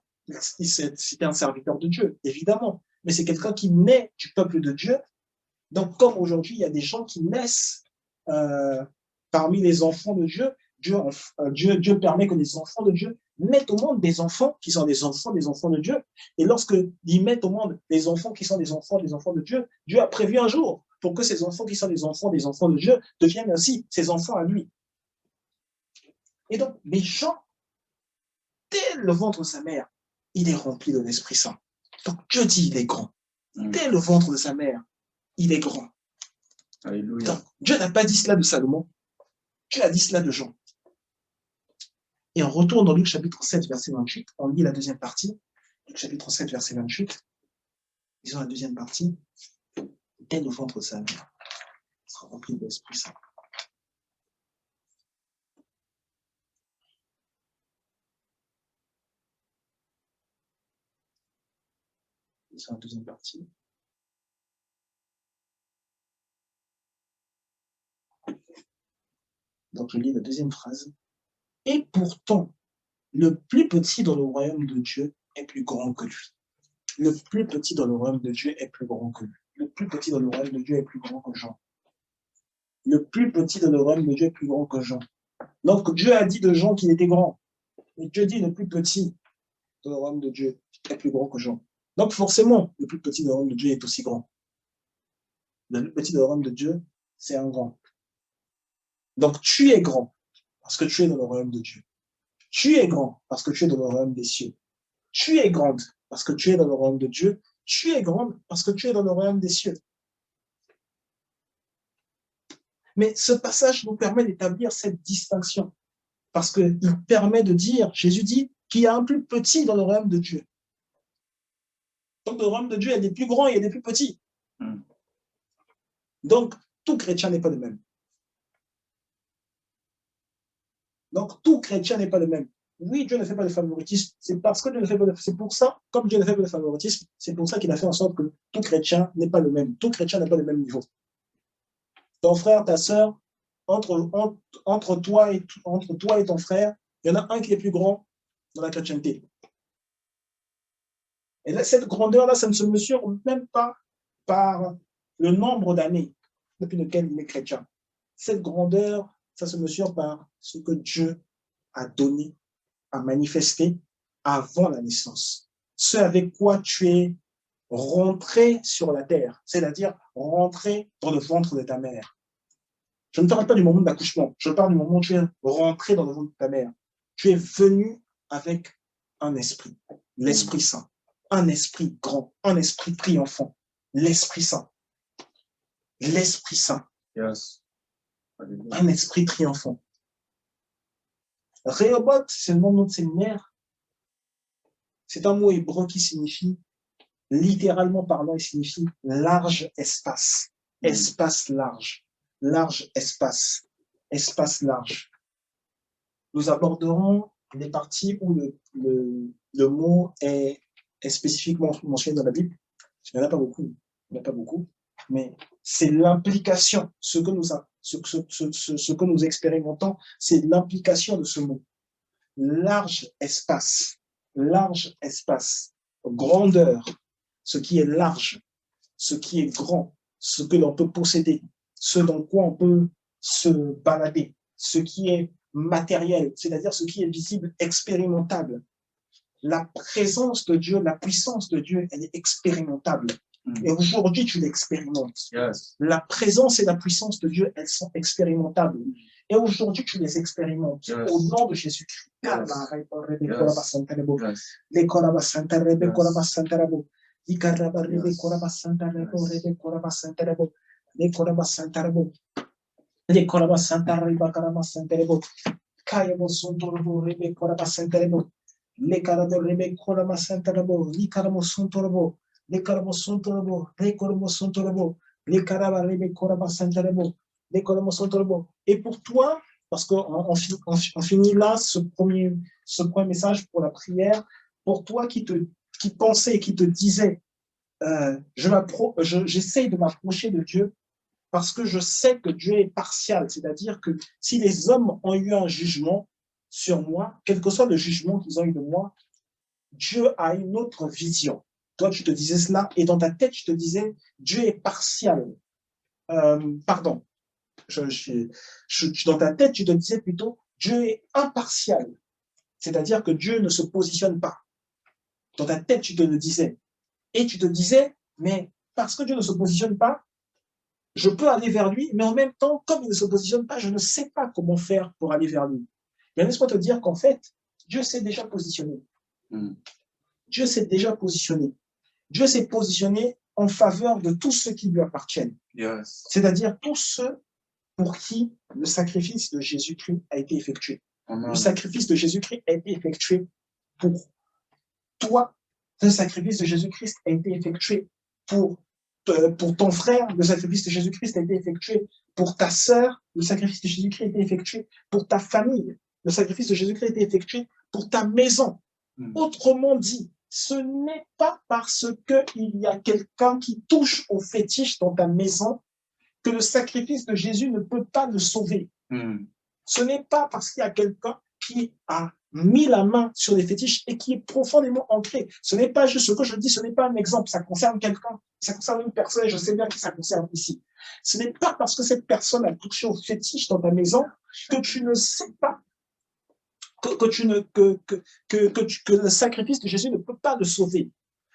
c'était un serviteur de Dieu, évidemment. Mais c'est quelqu'un qui naît du peuple de Dieu, Donc, comme aujourd'hui, il y a des gens qui naissent parmi les enfants de Dieu, Dieu permet que les enfants de Dieu mettent au monde des enfants qui sont des enfants de Dieu. Et lorsqu'ils mettent au monde des enfants qui sont des enfants de Dieu, Dieu a prévu un jour pour que ces enfants qui sont des enfants de Dieu deviennent ainsi ses enfants à lui. Et donc, les gens, dès le ventre de sa mère, il est rempli de l'Esprit Saint. Donc, Dieu dit, il est grand. Dès le ventre de sa mère, il est grand. Alléluia. Donc, Dieu n'a pas dit cela de Salomon. Dieu a dit cela de Jean. Et on retourne dans Luc chapitre 7, verset 28. On lit la deuxième partie. Luc chapitre 7, verset 28. Disons la deuxième partie. Dès le ventre de sa mère, il sera rempli de l'Esprit Saint. Disons la deuxième partie. Donc, je lis la deuxième phrase. Et pourtant, le plus petit dans le royaume de Dieu est plus grand que lui. Le plus petit dans le royaume de Dieu est plus grand que lui. Le plus petit dans le royaume de Dieu est plus grand que Jean. Le plus petit dans le royaume de Dieu est plus grand que Jean. Donc, Dieu a dit de Jean qu'il était grand. Et Dieu dit le plus petit dans le royaume de Dieu est plus grand que Jean. Donc, forcément, le plus petit dans le royaume de Dieu est aussi grand. Le plus petit dans le royaume de Dieu, c'est un grand. Donc, tu es grand parce que tu es dans le royaume de Dieu. Tu es grand parce que tu es dans le royaume des cieux. Tu es grande parce que tu es dans le royaume de Dieu. Tu es grande parce que tu es dans le royaume des cieux. Mais ce passage nous permet d'établir cette distinction parce qu'il permet de dire, Jésus dit, qu'il y a un plus petit dans le royaume de Dieu. Donc, dans le royaume de Dieu, il y a des plus grands et il y a des plus petits. Donc, tout chrétien n'est pas le même. Donc, tout chrétien n'est pas le même. Oui, Dieu ne fait pas de favoritisme. C'est parce que Dieu ne fait pas de... C'est pour ça, comme Dieu ne fait pas de favoritisme, c'est pour ça qu'il a fait en sorte que tout chrétien n'est pas le même. Tout chrétien n'est pas le même niveau. Ton frère, ta sœur, entre toi et ton frère, il y en a un qui est plus grand dans la chrétienté. Et là, cette grandeur-là, ça ne se mesure même pas par le nombre d'années depuis lequel il est chrétien. Cette grandeur, ça se mesure par ce que Dieu a donné, a manifesté avant la naissance. Ce avec quoi tu es rentré sur la terre, c'est-à-dire rentré dans le ventre de ta mère. Je ne parle pas du moment d'accouchement, je parle du moment où tu es rentré dans le ventre de ta mère. Tu es venu avec un esprit, l'Esprit Saint, un esprit grand, un esprit triomphant, l'Esprit Saint. L'Esprit Saint. Yes. Un esprit triomphant. Rehoboth, c'est le nom de notre Seigneur. C'est un mot hébreu qui signifie, littéralement parlant, il signifie large espace. Espace large. Large espace. Espace large. Nous aborderons les parties où le mot est spécifiquement mentionné dans la Bible. Il n'y en a pas beaucoup. Il n'y en a pas beaucoup. Mais c'est l'implication, ce que nous expérimentons, c'est l'implication de ce mot. Large espace, grandeur, ce qui est large, ce qui est grand, ce que l'on peut posséder, ce dans quoi on peut se balader, ce qui est matériel, c'est-à-dire ce qui est visible, expérimentable. La présence de Dieu, la puissance de Dieu, elle est expérimentable. Et aujourd'hui, tu l'expérimentes. Yes. La présence et la puissance de Dieu, elles sont expérimentables. Et aujourd'hui, tu les expérimentes. Yes. Au nom de Jésus-Christ. Yes. Et pour toi, parce qu'on finit là ce premier message pour la prière, pour toi qui pensait, qui te disait, j'essaye de m'approcher de Dieu parce que je sais que Dieu est partial, c'est-à-dire que si les hommes ont eu un jugement sur moi, quel que soit le jugement qu'ils ont eu de moi, Dieu a une autre vision. Toi, tu te disais cela, et dans ta tête, tu te disais, Dieu est partial. pardon, dans ta tête, tu te disais plutôt, Dieu est impartial. C'est-à-dire que Dieu ne se positionne pas. Dans ta tête, tu te le disais. Et tu te disais, mais parce que Dieu ne se positionne pas, je peux aller vers lui, mais en même temps, comme il ne se positionne pas, je ne sais pas comment faire pour aller vers lui. Mais laisse-moi te dire qu'en fait, Dieu s'est déjà positionné. Dieu s'est déjà positionné. Dieu s'est positionné en faveur de tous ceux qui lui appartiennent. Yes. C'est-à-dire tous ceux pour qui le sacrifice de Jésus-Christ a été effectué. Amen. Le sacrifice de Jésus-Christ a été effectué pour toi. Le sacrifice de Jésus-Christ a été effectué pour ton frère. Le sacrifice de Jésus-Christ a été effectué pour ta sœur. Le sacrifice de Jésus-Christ a été effectué pour ta famille. Le sacrifice de Jésus-Christ a été effectué pour ta maison. Autrement dit, ce n'est pas parce qu'il y a quelqu'un qui touche au fétiche dans ta maison que le sacrifice de Jésus ne peut pas le sauver. Ce n'est pas parce qu'il y a quelqu'un qui a mis la main sur les fétiches et qui est profondément ancré. Ce n'est pas juste ce que je dis, ce n'est pas un exemple, ça concerne quelqu'un, ça concerne une personne, et je sais bien que ça concerne ici. Ce n'est pas parce que cette personne a touché au fétiche dans ta maison que tu ne sais pas que le sacrifice de Jésus ne peut pas le sauver.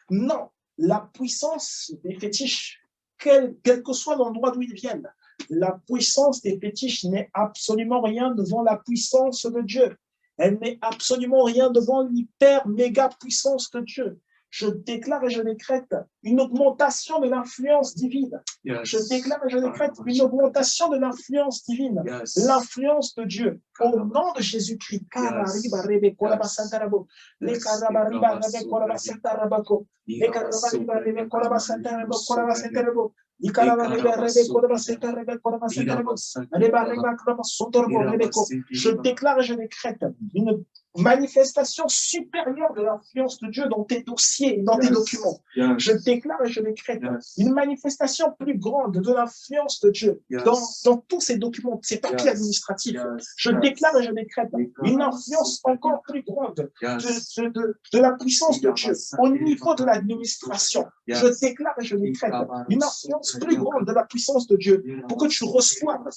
Non, la puissance des fétiches, quel que soit l'endroit d'où ils viennent, la puissance des fétiches n'est absolument rien devant la puissance de Dieu. Elle n'est absolument rien devant l'hyper méga puissance de Dieu. Je déclare et je décrète une augmentation de l'influence divine. Yes. Je déclare et je décrète une augmentation de l'influence divine, Yes. l'influence de Dieu. Au nom de Jésus-Christ. Je déclare et je décrète une manifestation supérieure de l'influence de Dieu dans tes dossiers et dans tes documents. Je déclare et je décrète une manifestation plus grande de l'influence de Dieu dans tous ces documents, ces papiers administratifs. Je déclare et je décrète une influence encore plus grande de la puissance de Dieu au niveau de l'administration. Je déclare et je décrète une influence plus grande de la puissance de Dieu pour que tu reçoives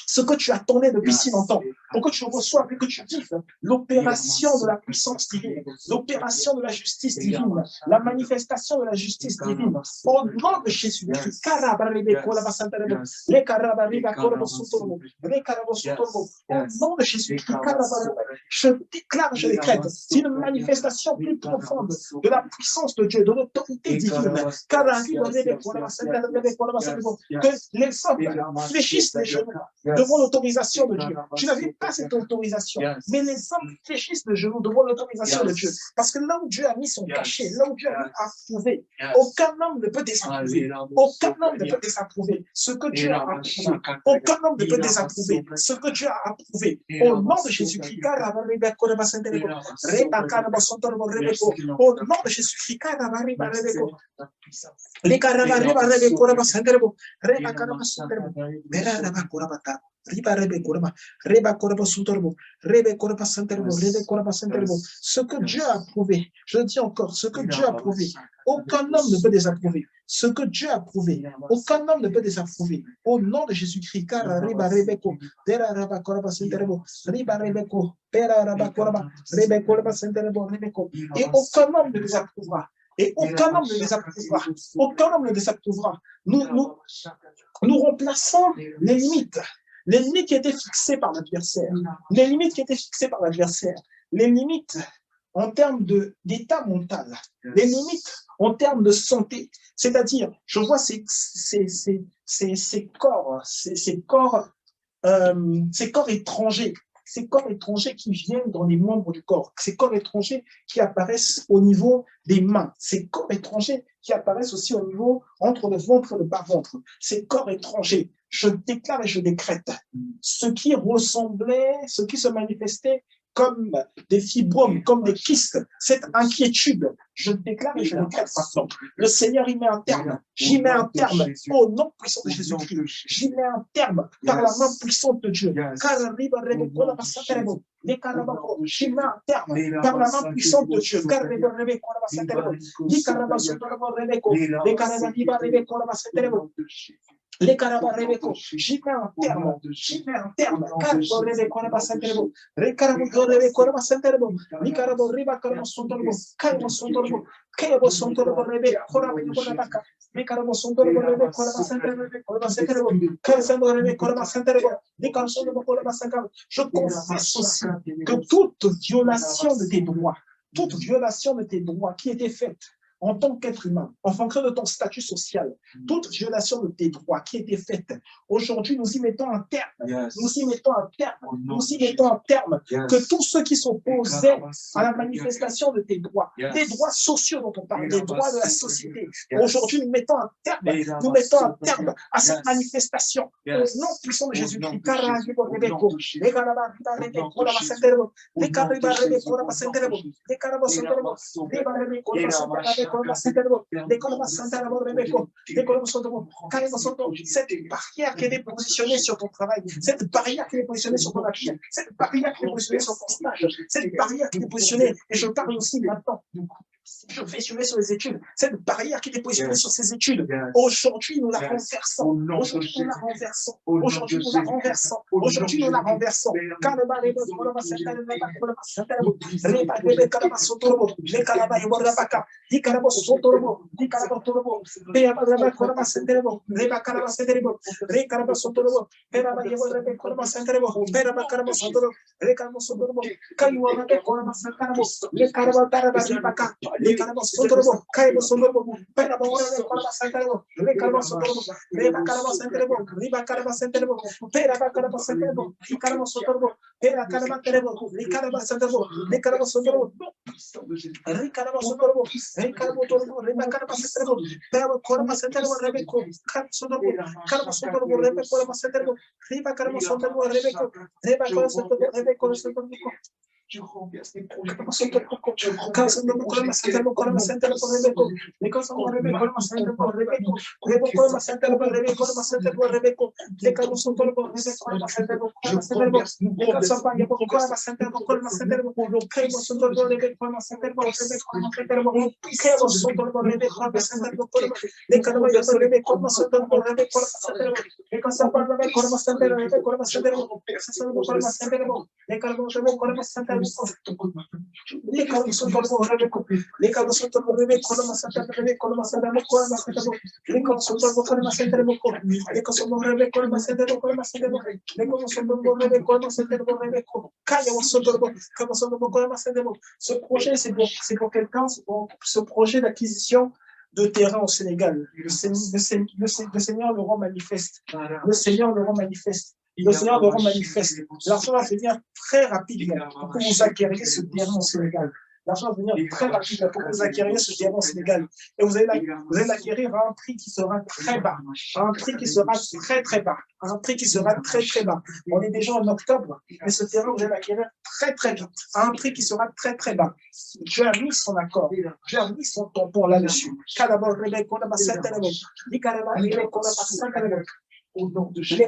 ce que tu attendais depuis si longtemps, pour que tu reçoives et que tu vives l'opération de la puissance divine, l'opération de la justice divine, la manifestation de la justice divine, au nom de Jésus-Christ. Au nom de Jésus-Christ, je déclare, je décrète une manifestation plus profonde de la puissance de Dieu, de l'autorité divine. Que les hommes fléchissent les genoux devant l'autorisation de Dieu. Tu n'avais pas cette autorisation, mais les hommes fléchissent les genoux devant l'autorisation de Dieu. Parce que là où Dieu a mis son cachet, là où Dieu a approuvé, aucun homme ne peut désapprouver. Aucun homme ne peut désapprouver ce que Dieu a approuvé. Aucun homme ne peut désapprouver ce que Dieu a approuvé. Au nom de Jésus-Christ, au nom de Jésus-Christ, ce que Dieu a approuvé, je le dis encore, ce que Dieu a approuvé, aucun homme ne peut désapprouver. Ce que Dieu a approuvé, aucun homme ne peut désapprouver. Au nom de Jésus-Christ, et aucun homme ne désapprouvera. Et aucun homme ne désapprouvera. Aucun homme ne désapprouvera. Nous remplaçons les limites qui étaient fixées par l'adversaire. Les limites qui étaient fixées par l'adversaire. Les limites en termes d'état mental. Les limites en termes de santé. C'est-à-dire, je vois ces corps étrangers. Ces corps étrangers qui viennent dans les membres du corps, ces corps étrangers qui apparaissent au niveau des mains, ces corps étrangers qui apparaissent aussi au niveau entre le ventre et le bas-ventre, ces corps étrangers, je déclare et je décrète, ce qui ressemblait, ce qui se manifestait comme des fibromes, comme des kystes, cette inquiétude, je déclare et je décrète maintenant. Le Seigneur y met un terme. J'y mets un terme au nom puissant de Jésus-Christ. J'y mets un terme par la main puissante de Dieu. J'y mets un terme par la main puissante de Dieu. Les Carabarebeco, j'y mets un terme, Carbo Rebeco, la Bassanterebo, Recarabo Rebeco, la Bassanterebo, Nicarabo Riba, Carbo Sontorbo, Carbo Sontorbo, Carbo Sontorbo Rebeco, Corabico la Baca, Nicarabo Sontorbo Rebeco, la Bassanterebo, Carzando Rebeco, la Bassanterebo, Nicarabo la Bassanterebo. Je confesse aussi que toute violation de tes droits qui était faite en tant qu'être humain, en fonction de ton statut social, toute violation de tes droits qui était faite, aujourd'hui, nous y mettons un terme. Nous y mettons un terme. Que tous ceux qui s'opposaient à la manifestation de tes droits, des droits sociaux dont on parle, des droits de la société, aujourd'hui, nous mettons un terme à cette manifestation. Au nom puissant de Jésus-Christ. Cette barrière qui est positionnée sur ton travail, cette barrière qui est positionnée sur ton action, cette barrière qui est positionnée sur ton stage, cette barrière qui est positionnée, et je parle aussi maintenant, je vais sur les études, cette barrière qui est positionnée sur ces études, aujourd'hui nous la renversons, Je renverse les problèmes. Les cadres sont dans le Rebeko, les cadres sont dans le Rebeko, les cadres sont dans le Rebeko, les cadres sont dans le Rebeko, les cadres sont dans le Rebeko, les cadres sont dans le Rebeko, les cadres sont dans le Rebeko, les cadres sont dans le Rebeko, les cadres sont dans le Rebeko, ce projet, c'est pour quelqu'un, ce projet d'acquisition de terrain au Sénégal. Le Seigneur le rend manifeste. Le Seigneur le rend manifeste. Le Seigneur le rend manifeste. L'argent va venir très rapidement pour que vous acquériez ce terrain au Sénégal. L'argent va venir très rapidement pour que vous acquériez ce terrain au Sénégal. Et vous allez l'acquérir à un prix qui sera très bas. À un prix qui sera très très bas. À un prix qui sera très très bas. On est déjà en octobre, mais ce terrain, vous allez l'acquérir très très vite. À un prix qui sera très très bas. Dieu a mis son accord. Dieu a mis son tampon là-dessus. Au nom de Jésus.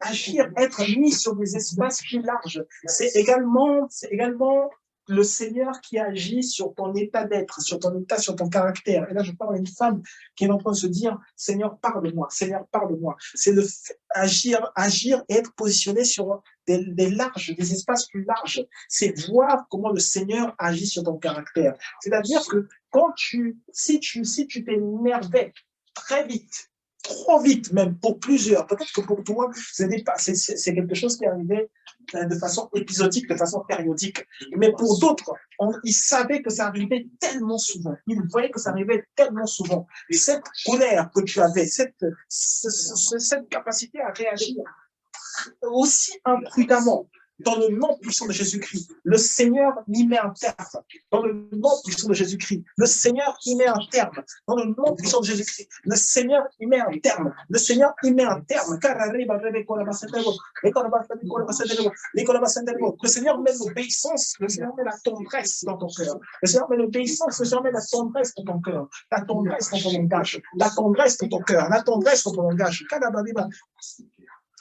Agir, être mis sur des espaces plus larges, c'est également le Seigneur qui agit sur ton état d'être, sur ton état, sur ton caractère. Et là, je parle à une femme qui est en train de se dire, Seigneur, parle-moi, Seigneur, parle-moi. C'est agir et être positionné sur des espaces plus larges. C'est voir comment le Seigneur agit sur ton caractère. C'est-à-dire que si tu t'énervais très vite, trop vite même, pour plusieurs, peut-être que pour toi, c'est quelque chose qui est arrivé de façon épisodique, de façon périodique. Mais pour d'autres, ils savaient que ça arrivait tellement souvent. Ils voyaient que ça arrivait tellement souvent. Et cette colère que tu avais, cette capacité à réagir aussi imprudemment, dans le nom puissant de Jésus-Christ, le Seigneur y met un terme. Dans le nom puissant de Jésus-Christ, le Seigneur y met un terme. Dans le nom puissant de Jésus-Christ, le Seigneur y met un terme. Le Seigneur y met un terme. Le Seigneur met l'obéissance, le Seigneur met la tendresse dans ton cœur. Le Seigneur met l'obéissance, le Seigneur met la tendresse dans ton cœur. La tendresse dans ton langage. La tendresse dans ton cœur. La tendresse dans ton langage.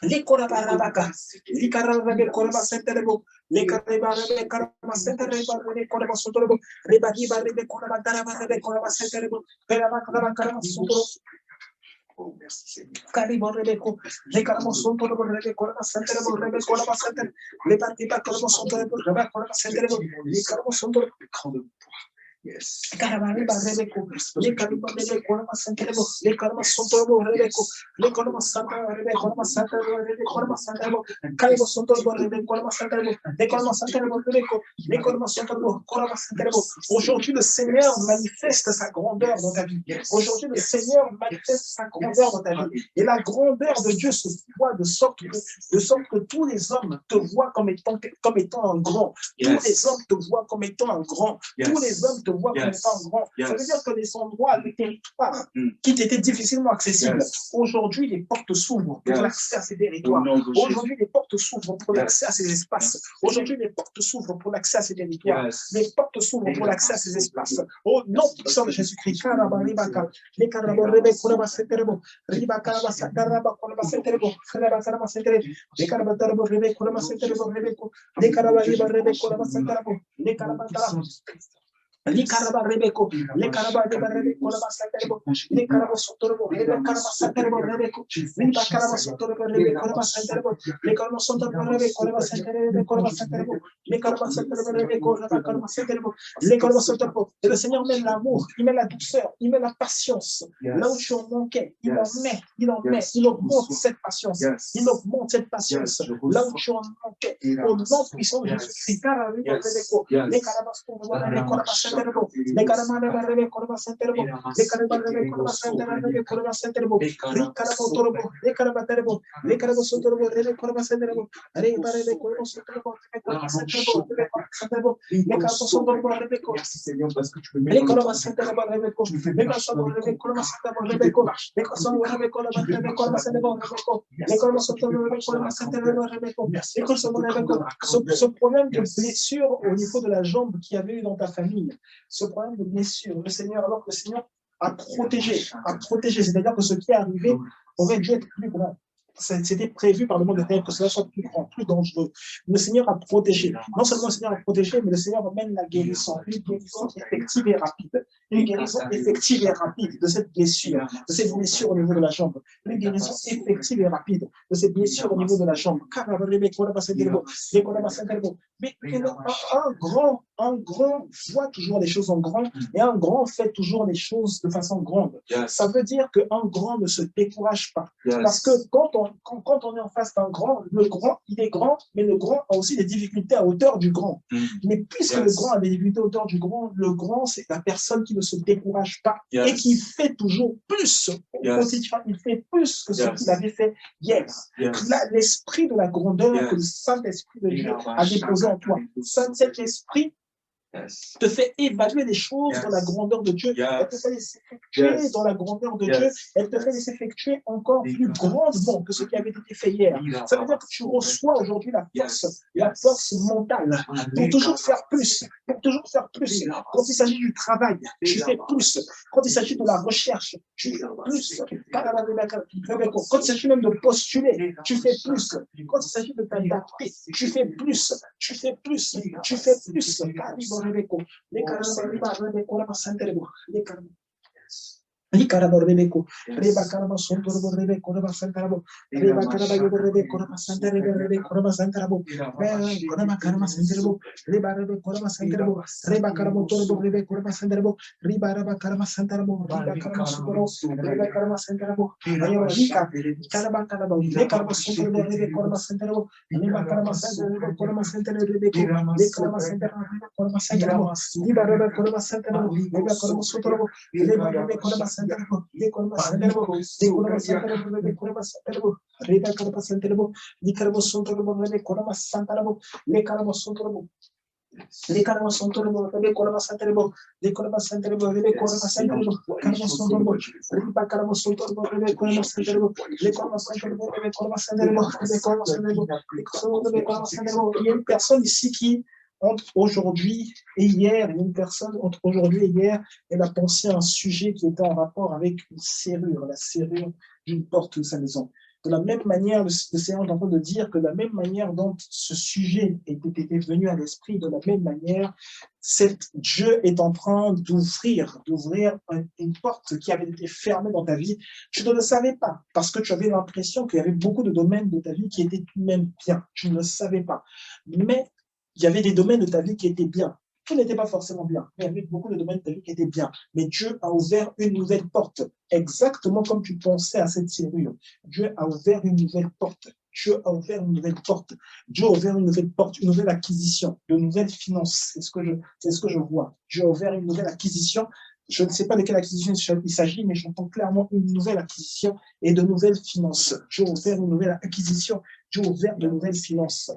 Les Korabarabaka, les Karababe Koraba Senterebo, les Karababe Karaba Senterebo, les Koraba Sotorebo, Rebaki Barbe Koraba Taraba Koraba Senterebo, Perabaka Karaba Sotoro. Oh, merci Seigneur. Caliborebeco, les Caramos sont pour le Coraba Senterebo, Rebek Coraba Center, les Patiba Caramos sont pour le Rebek Coraba Senterebo, les Caramos sont pour le grand de yes. Carabariba Rebeco, les Caliba Rebek Coraba Senterebo, les Caramos sont pour le Rebeco, les Coraba Santa, Rebek Coraba Santa, Rebek Coraba Senterebo, Calibos sont pour le Rebek Coraba Senterebo, les Coraba Senterebo Rebeco, les Coraba sont pour le Coraba Senterebo. Aujourd'hui, le Seigneur manifeste sa grandeur dans ta vie. Aujourd'hui, le Seigneur manifeste sa grandeur dans ta vie. Et la grandeur de Dieu se voit de sorte que tous les hommes te voient comme étant un grand. Tous les hommes te voient comme étant un grand. Tous les hommes te voient comme étant un grand. Ça veut dire que les endroits, les territoires qui étaient difficilement accessibles, aujourd'hui, les portes s'ouvrent pour l'accès à ces territoires. Aujourd'hui, les portes s'ouvrent pour l'accès à ces espaces. Aujourd'hui, les portes s'ouvrent pour l'accès à ces territoires. Les portes s'ouvrent pour l'accès à ces espaces. Au nom puissant de Jésus-Christ. Les Karabarebe Kuraba Seterebo, Ribakaraba Sakaraba Kuraba Seterebo, Karabakaraba Seterebo, les Karabatarabo Rebe Kuraba Seterebo Rebeko, les Karabariba Rebe Kuraba Sakarabo, les Karabatara. Les Caraba Rebeco, les Caraba de Rebeco, la Bassaterbo, les Caraba Sotorbo, les Caraba Saterbo Rebeco, les Caraba Sotorbo Rebeco, la Bassaterbo, les Caraba Sotorbo Rebeco, la Bassaterbo, la Bassaterbo, les Caraba Saterbo Rebeco, la Caraba Saterbo, les Caraba Sotorbo. Et le Seigneur met l'amour, il met la douceur, il met la patience. Là où tu en manquais, il augmente cette patience. Il augmente cette patience. Là où tu en manquais, au nom puissant de Jésus-Christ, les Caraba Sotorbo Rebeco, la Bassaterbo. Les Caramana Rebe Corba Centerbo, les Carabarebe Corba Centerbo, Corba Centerbo, les Carabotorbo, les Carabaterbo, les Carabosotorbo, Rebe Corba Centerbo, Rebarebe Corba Centerbo, Corba Centerbo, les Carabosotorbo, Rebe Corba, les Corba Centerbo, Rebe Corba, les Casobo Rebe Corba Centerbo, Rebe Corba, les Casobo Rebe Corba, Rebe Corba Centerbo, les Corbasotorbo, Rebe Corba Centerbo, Rebe Corba, les Casobo Rebe Corba. Ce problème de blessure au niveau de la jambe qu'il y avait eu dans ta famille, ce problème de blessure, le Seigneur, alors que le Seigneur a protégé, c'est-à-dire que ce qui est arrivé aurait dû être plus grand. C'était prévu par le monde de terre que cela soit plus grand, plus dangereux. Le Seigneur a protégé. Non seulement le Seigneur a protégé, mais le Seigneur amène la guérison, une guérison effective et rapide. Une guérison effective et rapide de cette blessure au niveau de la jambe. Une guérison effective et rapide de cette blessure au niveau de la jambe. Mais un grand voit toujours les choses en grand et un grand fait toujours les choses de façon grande. Ça veut dire qu'un grand ne se décourage pas. Parce que quand on est en face d'un grand, le grand, il est grand, mais le grand a aussi des difficultés à hauteur du grand. Mais puisque le grand a des difficultés à hauteur du grand, le grand, c'est la personne qui ne se décourage pas et qui fait toujours plus. Il fait plus que ce qu'il avait fait hier. L'esprit de la grandeur que le Saint-Esprit de Dieu a déposé en toi. Cet esprit te fait évaluer les choses dans la grandeur de Dieu. Elle te fait les effectuer dans la grandeur de Dieu. Elle te fait les effectuer encore plus grandement que ce qui avait été fait hier. Ça veut dire que tu reçois aujourd'hui la force mentale pour toujours faire plus. Quand il s'agit du travail, tu fais plus. Quand il s'agit de la recherche, tu fais plus. Quand il s'agit même de postuler, tu fais plus. Quand il s'agit de t'adapter, tu fais plus. Rebeko, les Carabariba Rebeko, la Santerebo, les Rebeko, Reba Caraba Sontorbo Rebeko, Reba Santarabo, Reba Carabayo Rebeko, Reba Santarebo, Rebeko, Reba Santarabo, Reba Caraba Santerebo, Reba Rebeko, Reba Santerebo, Reba Carabotorbo, Rebeko, Reba Santerebo, Riba Reba Caraba Santarabo, Riba Caraba Sotoro, Reba Caraba Santarabo, Rica, Caraba Caraba, Le Caraba Sontorbo, Rebeko, Reba Santarabo, Reba Caraba Santarebo, Reba Santarebo, Rebeko, Le Caraba Santarabo, Reba Santarabo, Riba Reba Caraba Santarabo, Reba Caraba Sotoro, Reba Rebeko, Reba Santarabo, les Corba Santarabo, les Corba Santarabo, les Corba Santarabo, Reba Caraba Santarabo, les Caraba Sontorbo, les Corba Santarabo, les Caraba Sontorbo. Les Caraba Sontorbo, les Corba Santarabo, les Corba Santarabo, les Corba Santarabo, Caraba Sontorbo, Riba Caraba Sontorbo, les Corba Santarabo, les Corba Santarabo, les Corba Santarabo, les Corba Santarabo, les Corba Santarabo. Il y a une personne ici qui entre aujourd'hui et hier, elle a pensé à un sujet qui était en rapport avec une serrure, la serrure d'une porte de sa maison. De la même manière, le Seigneur est en train de dire que de la même manière dont ce sujet était venu à l'esprit, de la même manière, Dieu est en train d'ouvrir une porte qui avait été fermée dans ta vie. Tu ne le savais pas parce que tu avais l'impression qu'il y avait beaucoup de domaines de ta vie qui étaient tout de même bien. Tu ne le savais pas. Mais il y avait des domaines de ta vie qui étaient bien. Tout n'était pas forcément bien, mais il y avait beaucoup de domaines de ta vie qui étaient bien. Mais Dieu a ouvert une nouvelle porte, exactement comme tu pensais à cette serrure. Dieu a ouvert une nouvelle porte. Dieu a ouvert une nouvelle porte. Dieu a ouvert une nouvelle porte, une nouvelle acquisition, de nouvelles finances. C'est ce que je vois. Dieu a ouvert une nouvelle acquisition. Je ne sais pas de quelle acquisition il s'agit, mais j'entends clairement une nouvelle acquisition et de nouvelles finances. Dieu a ouvert une nouvelle acquisition. Dieu a ouvert de nouvelles finances.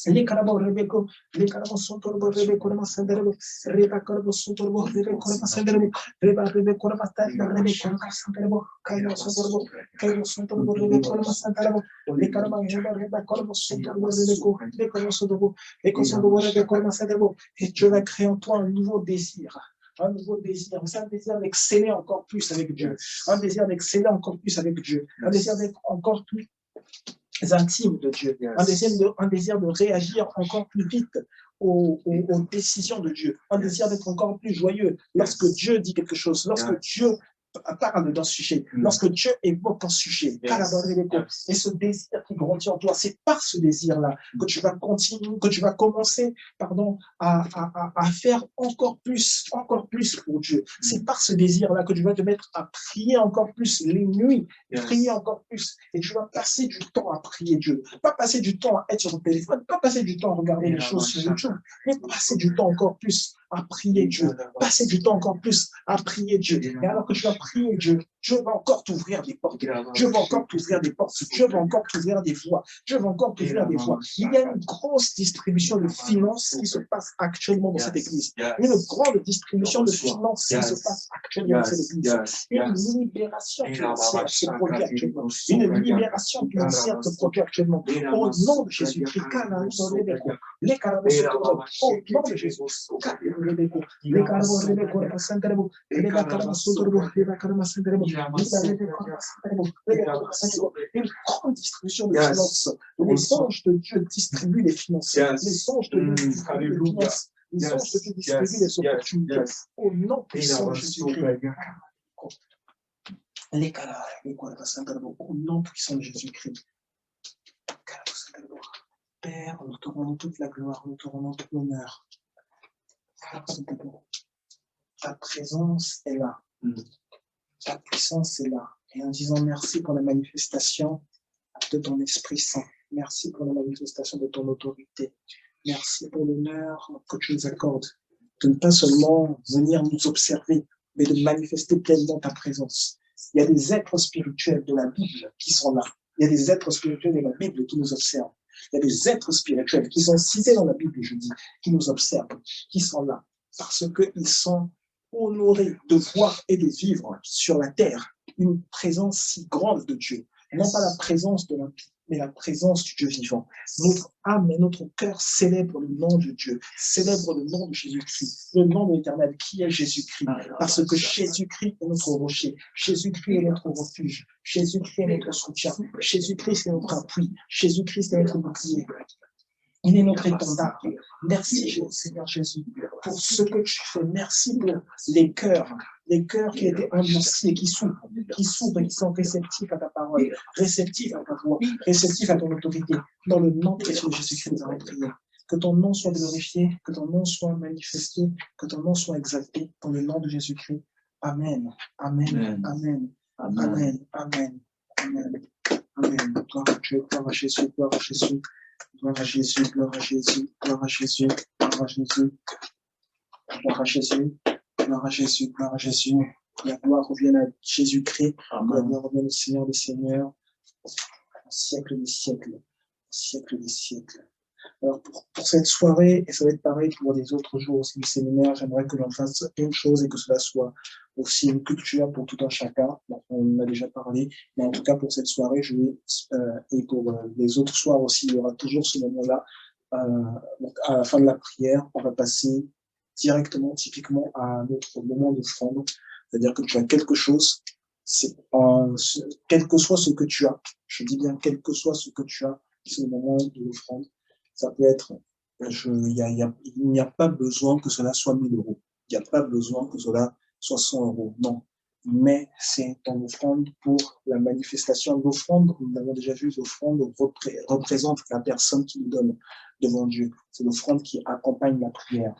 Les carabos Rebeco, les carabos sont turbo Rebeco, le Massanderebo, Reba Carbo sont turbo Rebeco, le Massanderebo, Reba Rebeco, le Massanderebo, Caio Santorbo, Caio Santorbo Rebeco, le Massanderebo, les carabos Reba Carbo sont turbo Rebeco, les carabos sont turbo, les Kosovo Rebeco, le Massanderebo, et Dieu va créer en toi un nouveau désir. Un nouveau désir, c'est un désir d'exceller encore plus avec Dieu, un désir d'exceller encore plus avec Dieu, un désir d'être encore plus intime de Dieu, un désir de réagir encore plus vite aux décisions de Dieu, un désir d'être encore plus joyeux lorsque Dieu dit quelque chose, lorsque Dieu parle d'un sujet, lorsque Dieu évoque un sujet, et ce désir qui grandit en toi, c'est par ce désir-là que tu vas continuer, que tu vas commencer, à faire encore plus pour Dieu. C'est par ce désir-là que tu vas te mettre à prier encore plus les nuits, prier encore plus, et tu vas passer du temps à prier Dieu, pas passer du temps à être sur ton téléphone, pas passer du temps à regarder les choses sur YouTube, mais passer du temps encore plus à prier Dieu, passer du temps encore plus à prier Dieu. Et alors que tu vas prier Dieu, Dieu va encore t'ouvrir des portes. Dieu va encore t'ouvrir des portes. Dieu va encore t'ouvrir des voies. Dieu va encore t'ouvrir des voies. Il y a une grosse distribution de finances qui se passe actuellement dans cette église. Une grande distribution de finances qui se passe actuellement dans cette église. Une libération financière se produit actuellement. Une libération financière se produit actuellement. Au nom de Jésus-Christ, les carabos, au nom de Jésus, les carabos, une grande distribution de finances. Les anges de Dieu distribuent les finances. Les anges de Dieu distribuent les finances. Les anges de Dieu distribuent les opportunités. Au nom puissant de Jésus-Christ. Les carabos, au nom puissant de Jésus-Christ. Père, nous te rendons toute la gloire, nous te rendons tout l'honneur. Ta présence est là. Ta puissance est là. Et en disant merci pour la manifestation de ton Esprit Saint. Merci pour la manifestation de ton autorité. Merci pour l'honneur que tu nous accordes de ne pas seulement venir nous observer, mais de manifester pleinement ta présence. Il y a des êtres spirituels de la Bible qui sont là. Il y a des êtres spirituels de la Bible qui nous observent. Il y a des êtres spirituels qui sont cités dans la Bible, je dis, qui nous observent, qui sont là, parce qu'ils sont honorés de voir et de vivre sur la terre une présence si grande de Dieu. Non pas la présence de l'impie, mais la présence du Dieu vivant. Notre âme et notre cœur célèbrent le nom de Dieu, célèbrent le nom de Jésus-Christ, le nom de l'Éternel qui est Jésus-Christ, parce que Jésus-Christ est notre rocher, Jésus-Christ est notre refuge, Jésus-Christ est notre soutien, Jésus-Christ est notre appui, Jésus-Christ est notre bouclier. Il est notre étendard. Merci, Seigneur Jésus, pour ce que tu fais. Merci pour les cœurs qui étaient endurcis et qui s'ouvrent et qui sont réceptifs à ta parole, réceptifs à ta voix, réceptifs à ton autorité. Dans le nom de Jésus-Christ, nous avons prié. Que ton nom soit glorifié, que ton nom soit manifesté, que ton nom soit exalté. Dans le nom de Jésus-Christ. Amen. Amen. Amen. Amen. Amen. Amen. Amen. Gloire à Dieu, gloire à Jésus, gloire à Jésus, gloire à Jésus, gloire à Jésus, gloire à Jésus, gloire à Jésus, gloire à Jésus, gloire à Jésus, gloire à Jésus. La gloire revienne à Jésus-Christ, que la gloire revienne au Seigneur des Seigneurs, au siècle des siècles, au siècle des siècles. Alors pour cette soirée, et ça va être pareil pour les autres jours aussi du séminaire, j'aimerais que l'on fasse une chose et que cela soit aussi une culture pour tout un chacun. Donc, on en a déjà parlé, mais en tout cas pour cette soirée, et pour les autres soirs aussi, il y aura toujours ce moment-là. Donc à la fin de la prière, on va passer directement, typiquement, à notre moment d'offrande. C'est-à-dire que tu as quelque chose, quel que soit ce que tu as, je dis bien quel que soit ce que tu as, c'est le moment de l'offrande. Ça peut être, il n'y a pas besoin que cela soit 1000 euros. Il n'y a pas besoin que cela soit 100 euros. Non. Mais c'est ton offrande pour la manifestation. L'offrande, comme nous l'avons déjà vu, l'offrande représente la personne qui nous donne devant Dieu. C'est l'offrande qui accompagne la prière.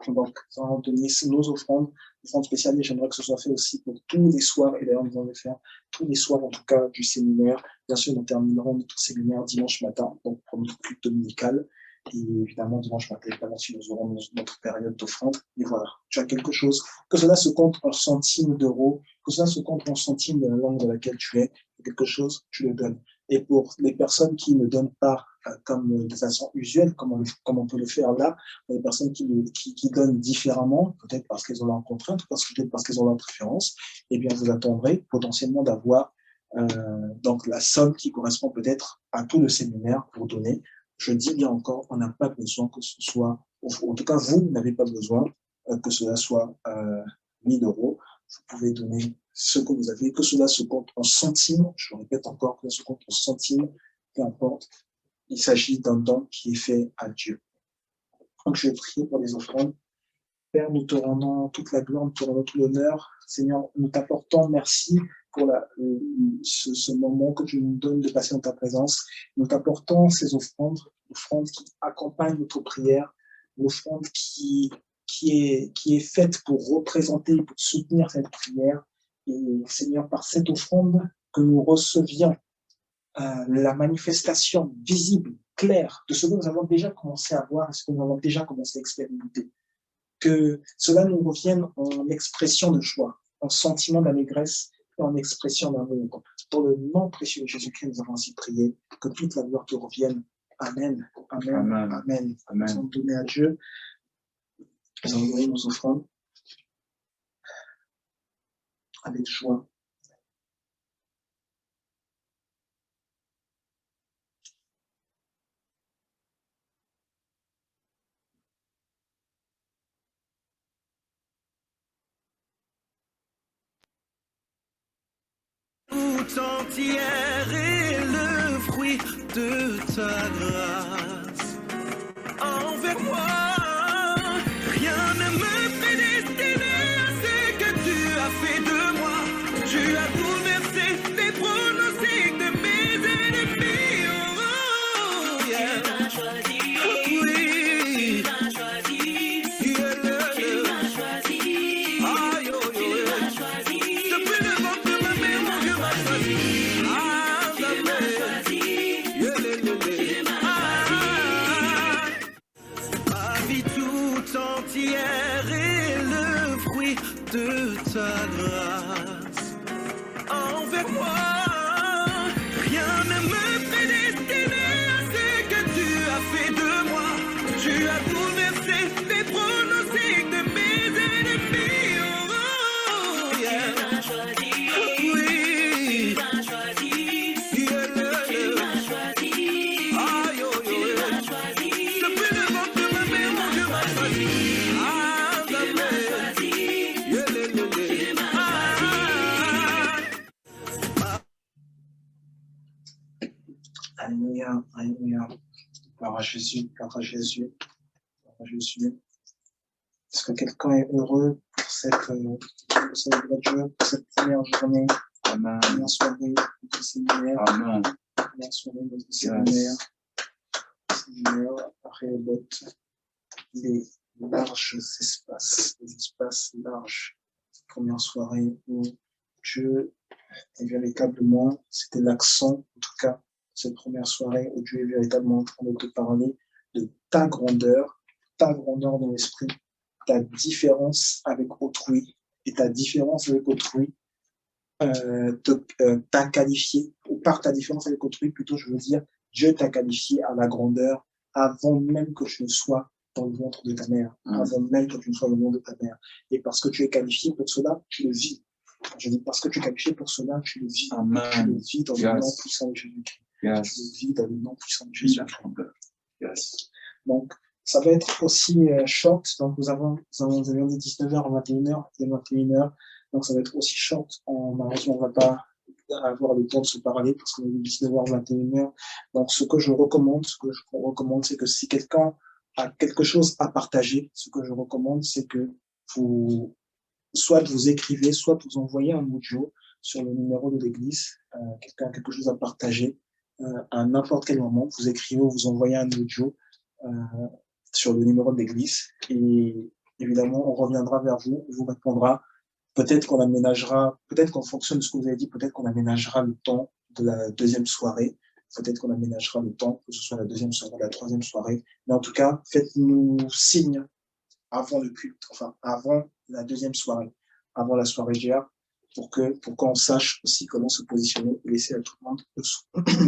Donc, nous allons donner nos offrandes spéciales, et j'aimerais que ce soit fait aussi pour tous les soirs, et d'ailleurs nous allons le faire tous les soirs en tout cas du séminaire. Bien sûr, nous terminerons notre séminaire dimanche matin, donc pour notre culte dominical, et évidemment dimanche matin, évidemment, si nous aurons notre période d'offrande. Et voilà, tu as quelque chose, que cela se compte en centimes d'euros, que cela se compte en centimes de la langue dans laquelle tu es, quelque chose, tu le donnes. Et pour les personnes qui ne donnent pas comme de façon usuelle, comme on peut le faire là, les personnes qui donnent différemment, peut-être parce qu'elles ont leur contrainte, peut-être parce qu'elles ont leur préférence, eh bien, vous attendrez potentiellement d'avoir donc la somme qui correspond peut-être à tout le séminaire pour donner. Je dis bien encore, on n'a pas besoin que ce soit, en tout cas, vous n'avez pas besoin que cela soit 1000 euros. Vous pouvez donner ce que vous avez, que cela se compte en centimes, je le répète encore, que cela se compte en centimes, peu importe. Il s'agit d'un don qui est fait à Dieu. Donc, je vais prier pour les offrandes. Père, nous te rendons toute la gloire, nous te rendons tout l'honneur. Seigneur, nous t'apportons merci pour ce moment que tu nous donnes de passer dans ta présence. Nous t'apportons ces offrandes qui accompagnent notre prière, l'offrande qui est faite pour représenter, pour soutenir cette prière. Et Seigneur, par cette offrande que nous recevions, la manifestation visible, claire, de ce que nous avons déjà commencé à voir, ce que nous avons déjà commencé à expérimenter. Que cela nous revienne en expression de joie, en sentiment d'allégresse et en expression d'amour. Dans le nom précieux de Jésus-Christ, nous avons ainsi prié. Que toute la gloire te revienne. Amen. Amen. Amen. Amen. Amen. Nous allons donner à Dieu. Nous allons donner nos offrandes avec joie. Tout entière est le fruit de ta grâce. Envers moi, rien ne me fait destiner à ce que tu as fait de moi. Tu as bouleversé les pronostics de mes ennemis. Oh, yeah. Tu m'as choisi. Oui. Tu m'as choisi. Yeah. Tu m'as choisi. Aïe, oh, tu m'as choisi. Depuis le ventre de ma mère, mon Dieu m'a choisi. Ah, tu m'as choisi. Ma vie tout entière est le fruit de ta grâce. Envers moi, rien ne me fait destiner à ce que tu as fait de moi. Tu as bouleversé les pronostics de mes ennemis. Oh, yeah. Tu m'as choisi. Oui. Tu m'as choisi. Yeah. Tu m'as choisi. Aïe, oh, tu m'as choisi. Depuis le ventre de ma mère, mon Dieu m'a choisi. Ah, tu m'as choisi. Yeah. Tu m'as Alléluia, alléluia. Gloire à Jésus, gloire à Jésus, gloire à Jésus. Est-ce que quelqu'un est heureux pour cette Dieu, pour cette première journée, Amen. première soirée de ce séminaire, Amen. première soirée de ce séminaire, séminaire Rehoboth, les larges espaces, les espaces larges, première soirée où Dieu Et véritablement, c'était l'accent, en tout cas, cette première soirée où Dieu est véritablement en train de te parler de ta grandeur dans l'esprit, ta différence avec autrui, et ta différence avec autrui t'a qualifié, ou par ta différence avec autrui, plutôt, je veux dire, Dieu t'a qualifié à la grandeur avant même que tu ne sois dans le ventre de ta mère, avant même que tu ne sois dans le ventre de ta mère. Et parce que tu es qualifié pour cela, tu le vis. Je dis parce que tu es qualifié pour cela, tu le vis. Amen. Tu le vis dans le nom puissant de Jésus-Christ. Tu le vis dans le nom puissant de Jésus-Christ. Yes. Donc, ça va être aussi short. Donc, nous avons dit 19h à 21h et 21h. Donc, ça va être aussi short. Malheureusement, on ne va pas avoir le temps de se parler parce qu'on est 19h, 21h. Donc, ce que je recommande, c'est que si quelqu'un a quelque chose à partager, ce que je recommande, c'est que soit vous écrivez, soit vous envoyez un audio sur le numéro de l'église. Quelqu'un a quelque chose à partager à n'importe quel moment. Vous écrivez ou vous envoyez un audio sur le numéro de l'église et évidemment, on reviendra vers vous, on vous répondra. Peut-être qu'on aménagera, peut-être qu'en fonction de ce que vous avez dit, peut-être qu'on aménagera le temps de la deuxième soirée. Peut-être qu'on aménagera le temps, que ce soit la deuxième soirée, la troisième soirée. Mais en tout cas, faites-nous signe avant le culte, enfin, avant la deuxième soirée, avant la soirée GR, pour qu'on sache aussi comment se positionner et laisser à tout le monde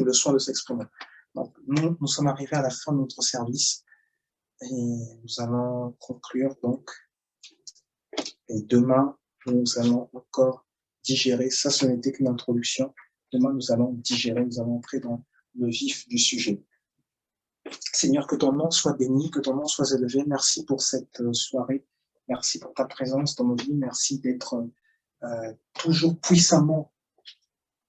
le soin de s'exprimer. Donc, nous sommes arrivés à la fin de notre service et nous allons conclure donc. Et demain, nous allons encore digérer. Ça, ce n'était qu'une introduction. Demain, nous allons digérer, nous allons entrer dans le vif du sujet. Seigneur, que ton nom soit béni, que ton nom soit élevé. Merci pour cette soirée. Merci pour ta présence dans nos vies. Merci d'être toujours puissamment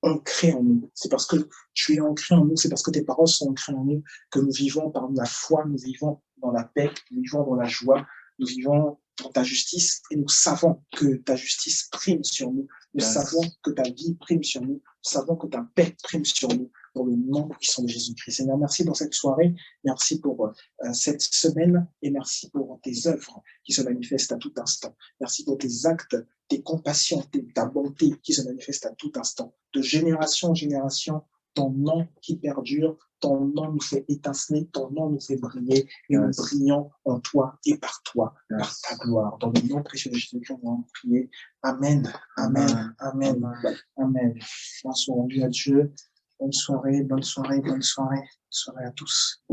ancré en nous. C'est parce que tu es ancré en nous, c'est parce que tes paroles sont ancrées en nous que nous vivons par la foi, nous vivons dans la paix, nous vivons dans la joie, nous vivons dans ta justice et nous savons que ta justice prime sur nous. Nous savons que ta vie prime sur nous. Nous savons que ta paix prime sur nous. Dans le nom puissant de Jésus-Christ. Seigneur, merci pour cette soirée. Merci pour cette semaine et merci pour tes œuvres qui se manifestent à tout instant. Merci pour tes actes, tes compassions, ta bonté qui se manifestent à tout instant. De génération en génération, ton nom qui perdure, ton nom nous fait étinceler, ton nom nous fait briller et nous brillons en toi et par toi, par ta gloire. Dans le nom précieux de Jésus-Christ, on va prier. Amen, amen, amen, amen. Grâce soit rendue à Dieu. Bonne soirée, bonne soirée, bonne soirée. Bonne soirée à tous.